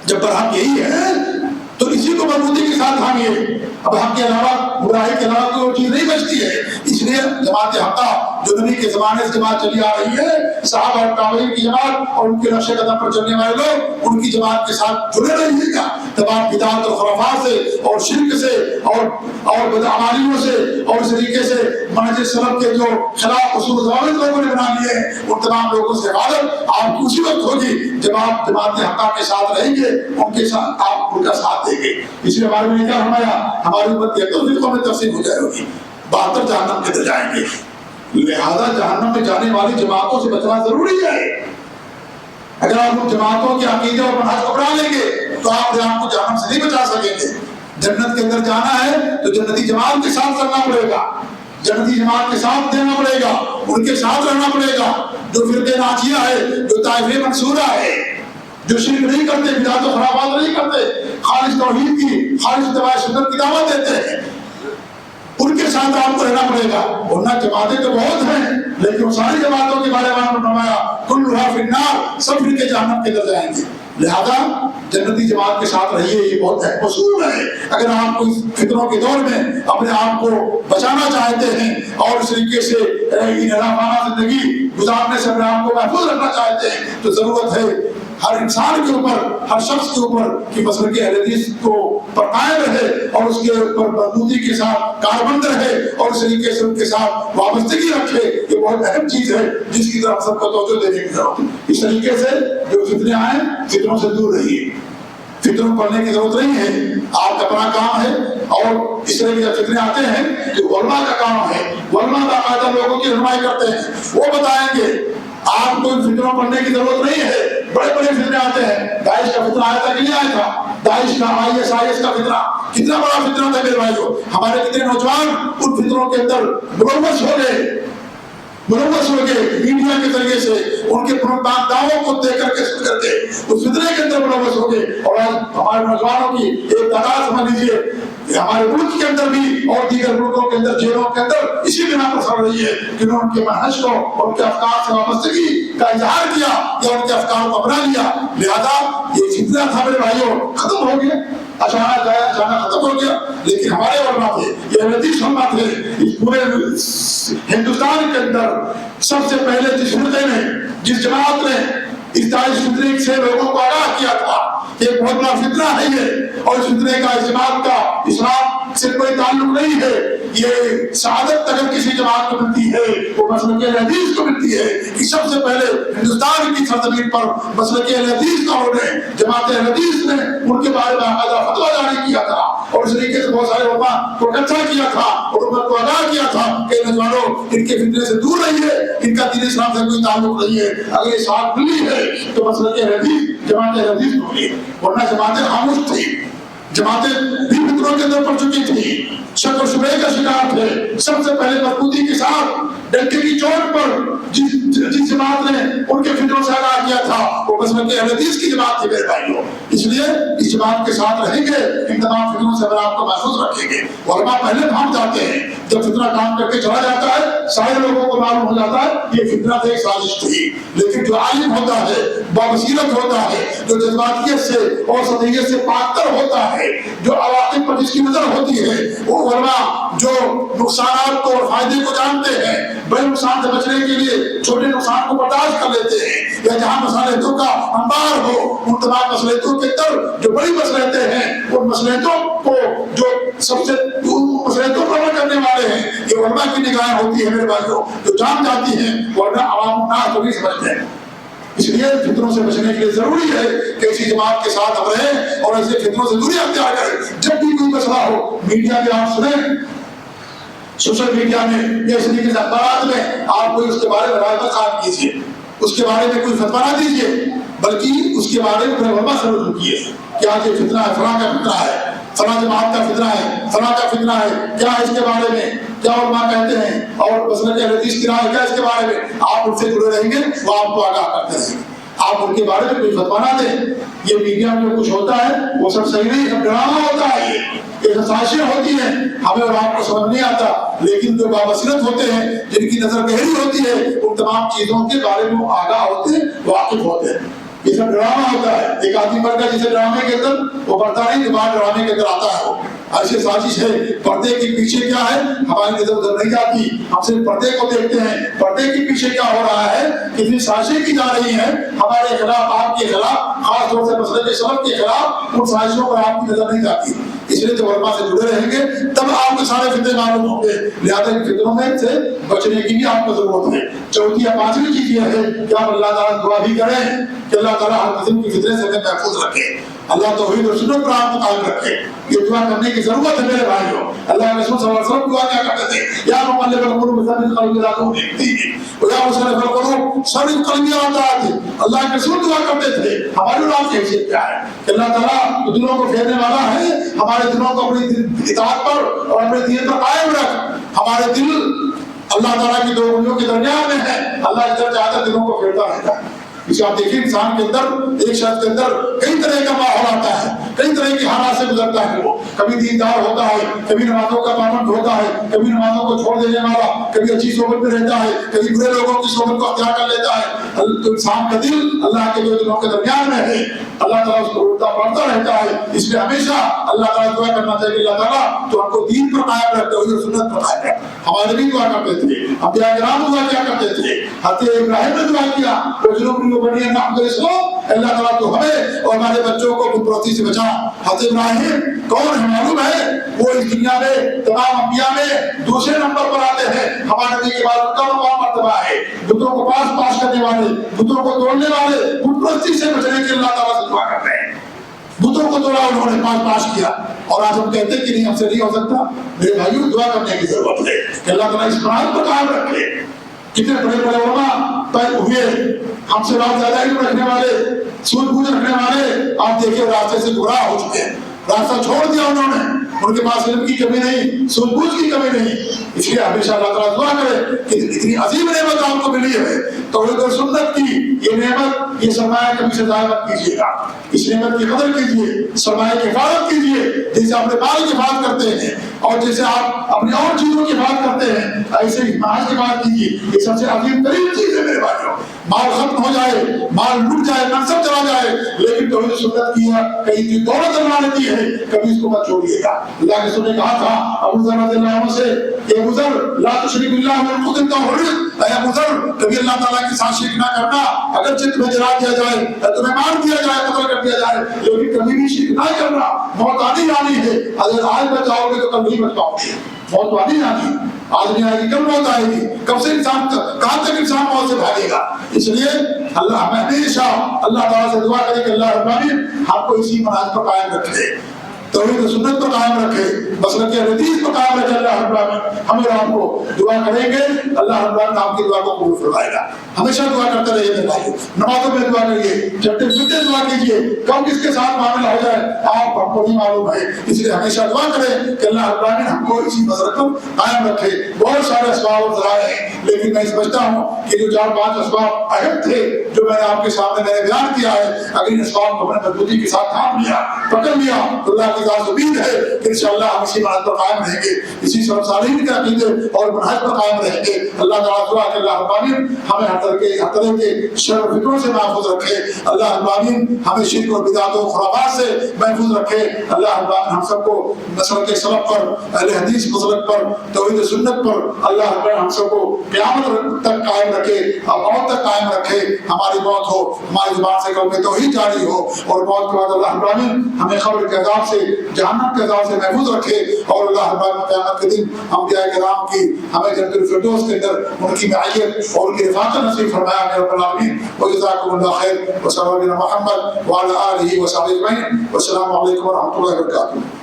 جب برہم یہی ہے تو اسی کو مضبوطی کے ساتھ تھامیے. اب حق کے علاوہ برائی کے علاوہ کوئی چیز نہیں بچتی ہے. اس لیے جماعت حقہ جو نبی کے زمانے سے جماعت چلی آ رہی ہے، صحابہ اور تابعین کی جماعت اور ان کے نقش قدم پر چلنے والے لوگ، ان کی جماعت کے ساتھ جڑے رہیے گا. تمام بدعات اور خرافات سے اور شرک سے اور بدعمالیوں سے اور اس طریقے سے منہج سلف کے جو خلاف اصول ضوابط لوگوں نے بنا لیے ہیں، ان تمام لوگوں سے حفاظت آپ کی اسی وقت ہوگی جب آپ جماعت حقہ کے ساتھ رہیں گے، ان کے ساتھ آپ ان کا ساتھ دیں گے. اس لیے ہمارے نے کیا فرمایا، ہماری امت 71 فرقوں میں تقسیم ہو جائے گی، 72 جہنم کے اندر جائیں گے. لہذا جہنم میں جانے والی جماعتوں سے بچنا ضروری ہے. اگر آپ ان جماعتوں کے عقیدے اور منہج کو اپنا لیں گے تو آپ کو جہنم سے نہیں بچا سکیں گے. جنت کے اندر جانا ہے تو جنتی جماعت کے ساتھ چلنا پڑے گا، جنتی جماعت کے ساتھ دینا پڑے گا، ان کے ساتھ رہنا پڑے گا. جو فرقے ناجیہ ہے، جو طائفہ منصورہ ہے، جو شرک نہیں کرتے، بدعات و خرافات نہیں کرتے، خالص توحید کی، خالص اتباع سنت کی دعوت دیتے ہیں، ان کے ساتھ آپ کو رہنا پڑے گا. ورنہ جماعتیں تو بہت ہیں، لیکن ساری جماعتوں کے بارے میں فرمایا کلھا فی النار، سب فرقے جہنم کے اندر جائیں گے. لہذا جنتی جماعت کے ساتھ رہیے، یہ بہت اہم اصول ہے. اگر آپ کو اس فتنوں کے دور میں اپنے آپ کو بچانا چاہتے ہیں اور اس طریقے سے انحرافانہ زندگی گزارنے سے اپنے آپ کو محفوظ رکھنا چاہتے ہیں، تو ضرورت ہے ہر انسان کے اوپر، ہر شخص کے اوپر کہ مسلک اہل حدیث کو پر قائم رہے اور اس کے اوپر مضبوطی کے ساتھ کاربند رہے اور اس طریقے سے ان کے ساتھ وابستگی رکھے. یہ بہت اہم چیز ہے جس کی طرف سب کو توجہ دینے کی ضرورت ہے. اس طریقے سے جو فتنے آئیں، فتنوں سے دور رہیے. فتنوں پڑھنے کی ضرورت نہیں ہے، آپ کا اپنا کام ہے. اور اس طرح کے جب فتنے آتے ہیں تو علماء کا کام ہے، علماء باقاعدہ لوگوں کی رہنمائی کرتے ہیں، وہ بتائیں گے. آپ کو فتنوں پڑھنے کی ضرورت نہیں ہے. بڑے بڑے فتنے آتے ہیں، داعش کا فتنہ آیا تھا کہ نہیں آیا تھا؟ داعش کا، IS کا فتنہ کتنا بڑا فتنہ تھا میرے بھائیو. ہمارے کتنے نوجوان ان فتنوں کے اندر ملوث ہو گئے میڈیا کے ذریعے سے، ان کے پروپیگنڈا دعووں کو دیکھ کر کے سن کر کے اس فتنے کے اندر ملوث ہو گئے. اور آج ہمارے نوجوانوں کی ایک تعداد سمجھ لیجیے ہمارے ملک کے اندر بھی اور دیگر ملکوں کے اندر، جیلوں کے اندر اسی بنا پر سڑ رہی ہے کہ انہوں نے ان کے منہج کو اور ان کے افکار سے وابستگی کا اظہار کیا یا ان کے افکار کو اپنا لیا. لہذا یہ فتنہ تھا میرے بھائیوں، ختم ہو گیا، اچانک آیا، اچانک ختم ہو گیا. لیکن ہمارے علماء تھے، یہ حدیث علماء تھے، اس پورے ہندوستان کے اندر سب سے پہلے جس فرقے نے، جس جماعت نے اس داعش فتنے سے لوگوں کو آگاہ کیا تھا کہ ایک بہت بڑا فتنہ ہے یہ، اور اس فتنے کا، اس جماعت کا اسلام سے کوئی تعلق نہیں ہے. یہ سعادت اگر کسی جماعت کو ملتی ہے وہ مسلک اہل حدیث کو ملتی ہے کہ سب سے پہلے ہندوستان کی سرزمین پر مسلک اہل حدیث کا ہونے، جماعت اہل حدیث نے ان کے بارے میں باقاعدہ فتویٰ جاری کیا تھا اور اس طریقے سے بہت سارے علماء کو اکٹھا کیا تھا اور امت کو آگاہ کیا تھا کہ نوجوانوں ان کے فتنے سے دور رہیے، ان کا دین اسلام سے کوئی تعلق نہیں ہے. اگر یہ ساتھ ملی ہے تو مسلک اہل حدیث، جماعت اہل حدیث کو ملی، ورنہ جماعتیں خاموش تھی. جماعتیں بھی فتنوں کے اندر پڑ چکی تھی، شک و شبہ کا شکار تھے. سب سے پہلے مضبوطی کے ساتھ ڈنکے کی چوٹ پر جس جماعت نے ان کے فتنوں سے آگاہ کیا تھا وہ مسلک اہل حدیث کی جماعت تھی میرے بھائیوں. اس لیے اس جماعت کے ساتھ رہیں گے، ان تمام فتنوں سے اگر آپ کو محفوظ رکھیں گے. علماء پہلے بھاگ جاتے ہیں، جب فتنہ کام کر کے چلا جاتا ہے سارے لوگوں کو معلوم ہو جاتا ہے یہ فتنہ تھا، ایک سازش تھی. لیکن جو عالم ہوتا ہے، بابصیرت ہوتا ہے، جو جذباتیت سے اور سطحیت سے پاکتر ہوتا ہے، جو عواقب پر جس کی نظر ہوتی ہے، وہ علماء جو نقصانات کو اور فائدے کو جانتے ہیں، بڑے نقصان سے بچنے کے لیے چھوٹے نقصان کو برداشت کر لیتے ہیں، یا جہاں مصالحتوں کا انبار ہو ان تمام مصلحتوں کے اندر جو بڑی مصلحتیں ہیں ان مصلحتوں کو جو سب سے مصلحتوں پر عمل کرنے والے ہیں یہ علماء کی نگاہیں ہوتی ہیں میرے بھائیوں، جو جان جاتی ہیں ورنہ عوام الناس کو نہیں سمجھتے ہیں. اس لیے فتنوں سے بچنے کے لیے ضروری ہے کہ اسی جماعت کے ساتھ ہم رہیں اور ایسے فتنوں سے دوری اختیار کریں. جب بھی کوئی مسئلہ ہو میڈیا میں آپ سنیں، سوشل میڈیا میں یا اس طریقے سے اخبارات میں آپ کوئی اس کے بارے میں رائے قائم کیجیے، اس کے بارے میں کوئی فتویٰ نہ دیجیے، بلکہ اس کے بارے میں اپنے علماء سے رجوع کیے کہ آج یہ فتنہ ہے، فلاں کا فتنہ ہے، فلاں جماعت کا فتنہ ہے، فلاں کا فتنہ ہے، کیا ہے اس کے بارے میں، کیا علماء کہتے ہیں اور مسلک اہل حدیث کی رائے کیا اس کے بارے میں. آپ ان سے جڑے رہیں گے وہ آپ کو آگاہ کرتے رہیں گے. آپ ان کے بارے میں کوئی فتویٰ نہ دیں. یہ میڈیا میں جو کچھ ہوتا ہے وہ سب صحیح نہیں، سب ڈرامہ ہوتا ہے، یہ سازشیں ہوتی ہیں، ہمیں اور آپ کو سمجھ نہیں آتا. لیکن جو بابصیرت ہوتے ہیں، جن کی نظر گہری ہوتی ہے، ان تمام چیزوں کے بارے میں آگاہ ہوتے ہیں، واقف ہوتے ہیں. یہ سب ڈرامہ ہوتا ہے. ایک آدمی مر گیا جسے ڈرامے کے اندر وہ پڑتا نہیں کہ باہر ڈرامے کے اندر آتا ہے. وہ ایسی سازش ہے. پردے کے پیچھے کیا ہے ہماری نظر ادھر نہیں جاتی, ہم صرف پردے کو دیکھتے ہیں. پردے کے پیچھے کیا ہو رہا ہے, کتنی سازشیں کی جا رہی ہیں ہمارے خلاف, آپ کے خلاف, خاص طور سے مسئلے کے سبب کے خلاف. ان سازشوں پر آپ کی نظر نہیں جاتی. اس لیے جب علماء سے جڑے رہیں گے تب آپ کو سارے فتنے معلوم ہوں گے. لہٰذا ان فتنوں میں سے بچنے کی بھی آپ کو ضرورت ہے. چوتھی یا پانچویں چیز یہ ہے کہ آپ اللہ تعالیٰ دعا بھی کریں کہ اللہ تعالیٰ ہر قسم کی فتنے سے ہمیں محفوظ رکھے, اللہ توحید اور سنت پر آپ کو قائم رکھے. یہ دعا کرنے کی ضرورت ہے میرے بھائیوں. اللہ کے رسول صلی اللہ علیہ وسلم دعا کیا کرتے تھے, یا مقلب القلوب ثبت قلبی علی طاعتک ویا مصرف القلوب صرف قلبی علی طاعتک. اللہ کے رسول دعا کرتے تھے. ہماری اور آپ کی حیثیت کیا ہے کہ اللہ تعالیٰ دلوں کو پھیرنے والا ہے, ہمارے دلوں کو اپنی اطاعت پر اور اپنے دین پر قائم رکھ. ہمارے دل اللہ تعالیٰ کی دو انگلیوں کے درمیان میں ہے. اللہ ادھر چاہتا دلوں کو پھیرتا رہتا ہے. اسے آپ دیکھیں انسان کے اندر, ایک شخص کے اندر کئی طرح کا ماحول آتا ہے, کئی طرح کی حالات سے گزرتا ہے. وہ کبھی دیندار ہوتا ہے, کبھی نمازوں کا پابند ہوتا ہے, کبھی نمازوں کو چھوڑ دینے والا, کبھی اچھی صحبت میں رہتا ہے, کبھی برے لوگوں کی صحبت کو اختیار کر لیتا ہے. تو انسان کا دل اللہ کے دو دلوں کے درمیان میں ہے. اللہ تعالیٰ اس کو اٹھتا پڑھتا رہتا ہے. اس لیے ہمیشہ اللہ تعالیٰ دعا کرنا چاہیے, اللہ تعالیٰ تو ہم کو دین پر قائم رکھتے ہوئے سنت پر قائم رکھ. ہمارے بھی دعا کرتے تھے, انبیاء کرام دعا کیا کرتے تھے. حضرت ابراہیم نے دعا کیا اللہ تعالیٰ تو ہمیں اور ہمارے بچوں کو بت پرستی سے بچا. حضرت ابراہیم کون ہے معلوم ہے, وہ اس دنیا میں تمام انبیاء میں دوسرے نمبر پر آتے ہیں. ہمارے نبی کے بعد ان کا مقام مرتبہ ہے. بتوں کو پاس کرنے والے, بتوں کو توڑنے والے, بت پرستی سے بچنے کے اللہ تعالیٰ سے دعا کرتے ہیں. بتوں کو توڑا انہوں نے, پاس کیا, اور آج ہم کہتے ہیں کہ نہیں ہم سے نہیں ہو سکتا. میرے بھائیوں دعا کرنے کی ضرورت ہے کہ اللہ تعالیٰ اس بات پر قائم رکھے. کتنے بڑے بڑے علماء پیدا ہوئے, ہم سے بات زیادہ علم رکھنے والے, سوجھ بوجھ رکھنے والے, آپ دیکھیں راستے سے گمراہ ہو چکے ہیں. راستہ چھوڑ دیا انہوں نے. ان کے پاس علم کی کمی نہیں, سوجھ بوجھ کی کمی نہیں. اس لیے ہمیشہ اللہ تعالیٰ دعا کرے کہ اتنی عظیم نعمت آپ کو ملی ہے توحید اور سنت کی. یہ نعمت, یہ سرمایہ کبھی سے ضائع مت کیجیے گا. اس نعمت کی قدر کیجیے, سرمایہ کی حفاظت کیجیے. جیسے اپنے مال کی حفاظت کرتے ہیں اور جیسے آپ اپنی اور چیزوں کی حفاظت کرتے ہیں, ایسے ہی مال کی حفاظت کیجیے. یہ سب سے عظیم ترین چیز ہے میرے بھائیوں. مال ختم ہو جائے, مال لٹ جائے, منصب چلا جائے, لیکن توحید و سنت کی کہیں دولت اللہ نے دی ہے, کبھی اس کو مت چھوڑیے گا. اللہ کے رسول نے کہا تھا ابو ذر رضی اللہ عنہ سے, اے ابو ذر لا تشرک باللہ وخذ توحید, اے ابو ذر کبھی اللہ تعالیٰ کے ساتھ شرک نہ کرنا. اگر چت میں جلا دیا جائے, تمہیں مار دیا جائے, قتل کر دیا جائے, لیکن کبھی بھی شرک نہ کرنا. موت آنی آنی ہے, اگر آج بچاؤ گے تو کل نہیں بچ پاؤ گے. موت آنی آنی, آج نہیں آئے گی, کب موت آئے گی, کب سے انسان, کہاں تک انسان موت سے بھاگے گا. اس لیے اللہ ہمیں ہمیشہ اللہ تعالیٰ سے دعا کرے کہ اللہ رب العالمین ہم کو اسی منہج پر قائم رکھے, توحید و سنت پر قائم رکھے, مسلک حدیث پر قائم رکھے. اللہ رب العالمین ہمیں آپ کو دعا کریں گے, اللہ رب العالمین آپ کی دعا کو قبول فرمائے گا. ہمیشہ دعا کرتے رہیے میرے بھائیو, نمازوں میں دعا کریے, چھٹے پھرتے دعا کیجیے. کب کس کے ساتھ معاملہ ہو جائے آپ ہم کو نہیں معلوم ہے. اس لیے ہمیشہ دعا کریں کہ اللہ رب العالمین ہم کو اسی مسلک پر قائم رکھے. بہت سارے اسباب اور ذرائع ہیں, لیکن میں سمجھتا ہوں کہ جو 4-5 اسباب اہم تھے جو میں نے آپ کے سامنے میں نے بیان کیا ہے, اگر ان اسباب کو ہم نے مضبوطی کے ساتھ تھام لیا, پکڑ لیا, تو اللہ کی ذات امید ہے کہ انشاءاللہ ہم اسی منہج پر قائم رہیں گے, اسی سلف صالحین کے عقیدے اور منہج پر قائم رہیں گے. اللہ تعالیٰ دعا کہ اللہ رب العالمین ہمیں ہر طرح کے شر و فتنوں سے محفوظ رکھے. اللہ رب العالمین ہمیں شرک اور بدعت و خرافات سے محفوظ رکھے. اللہ رب العالمین ہم سب کو مسلک سلف پر, اہل حدیث مسلک پر, توحید و سنت پر اللہ رب العالمین ہم سب کو قیامت تک قائم رکھے, اور موت تک قائم رکھے. ہماری موت ہو, ہماری زبان سے کلمہ توحید جاری ہو, اور موت کے بعد اللہ رب العالمین ہمیں قبر کے عذاب سے, جہنم کے عذاب سے محفوظ رکھے. اور اللہ رب العالمین قیامت کے دن انبیاء کرام کی ہمیں جنت الفردوس کے اندر ان کی معیت اور ان کی رفاقت نصیب فرمایا میرے رب العالمین. وجزاکم اللہ خیر, وصلی اللہ علی محمد وعلی آلہ وصحبہ اجمعین. والسلام علیکم ورحمۃ اللہ وبرکاتہ.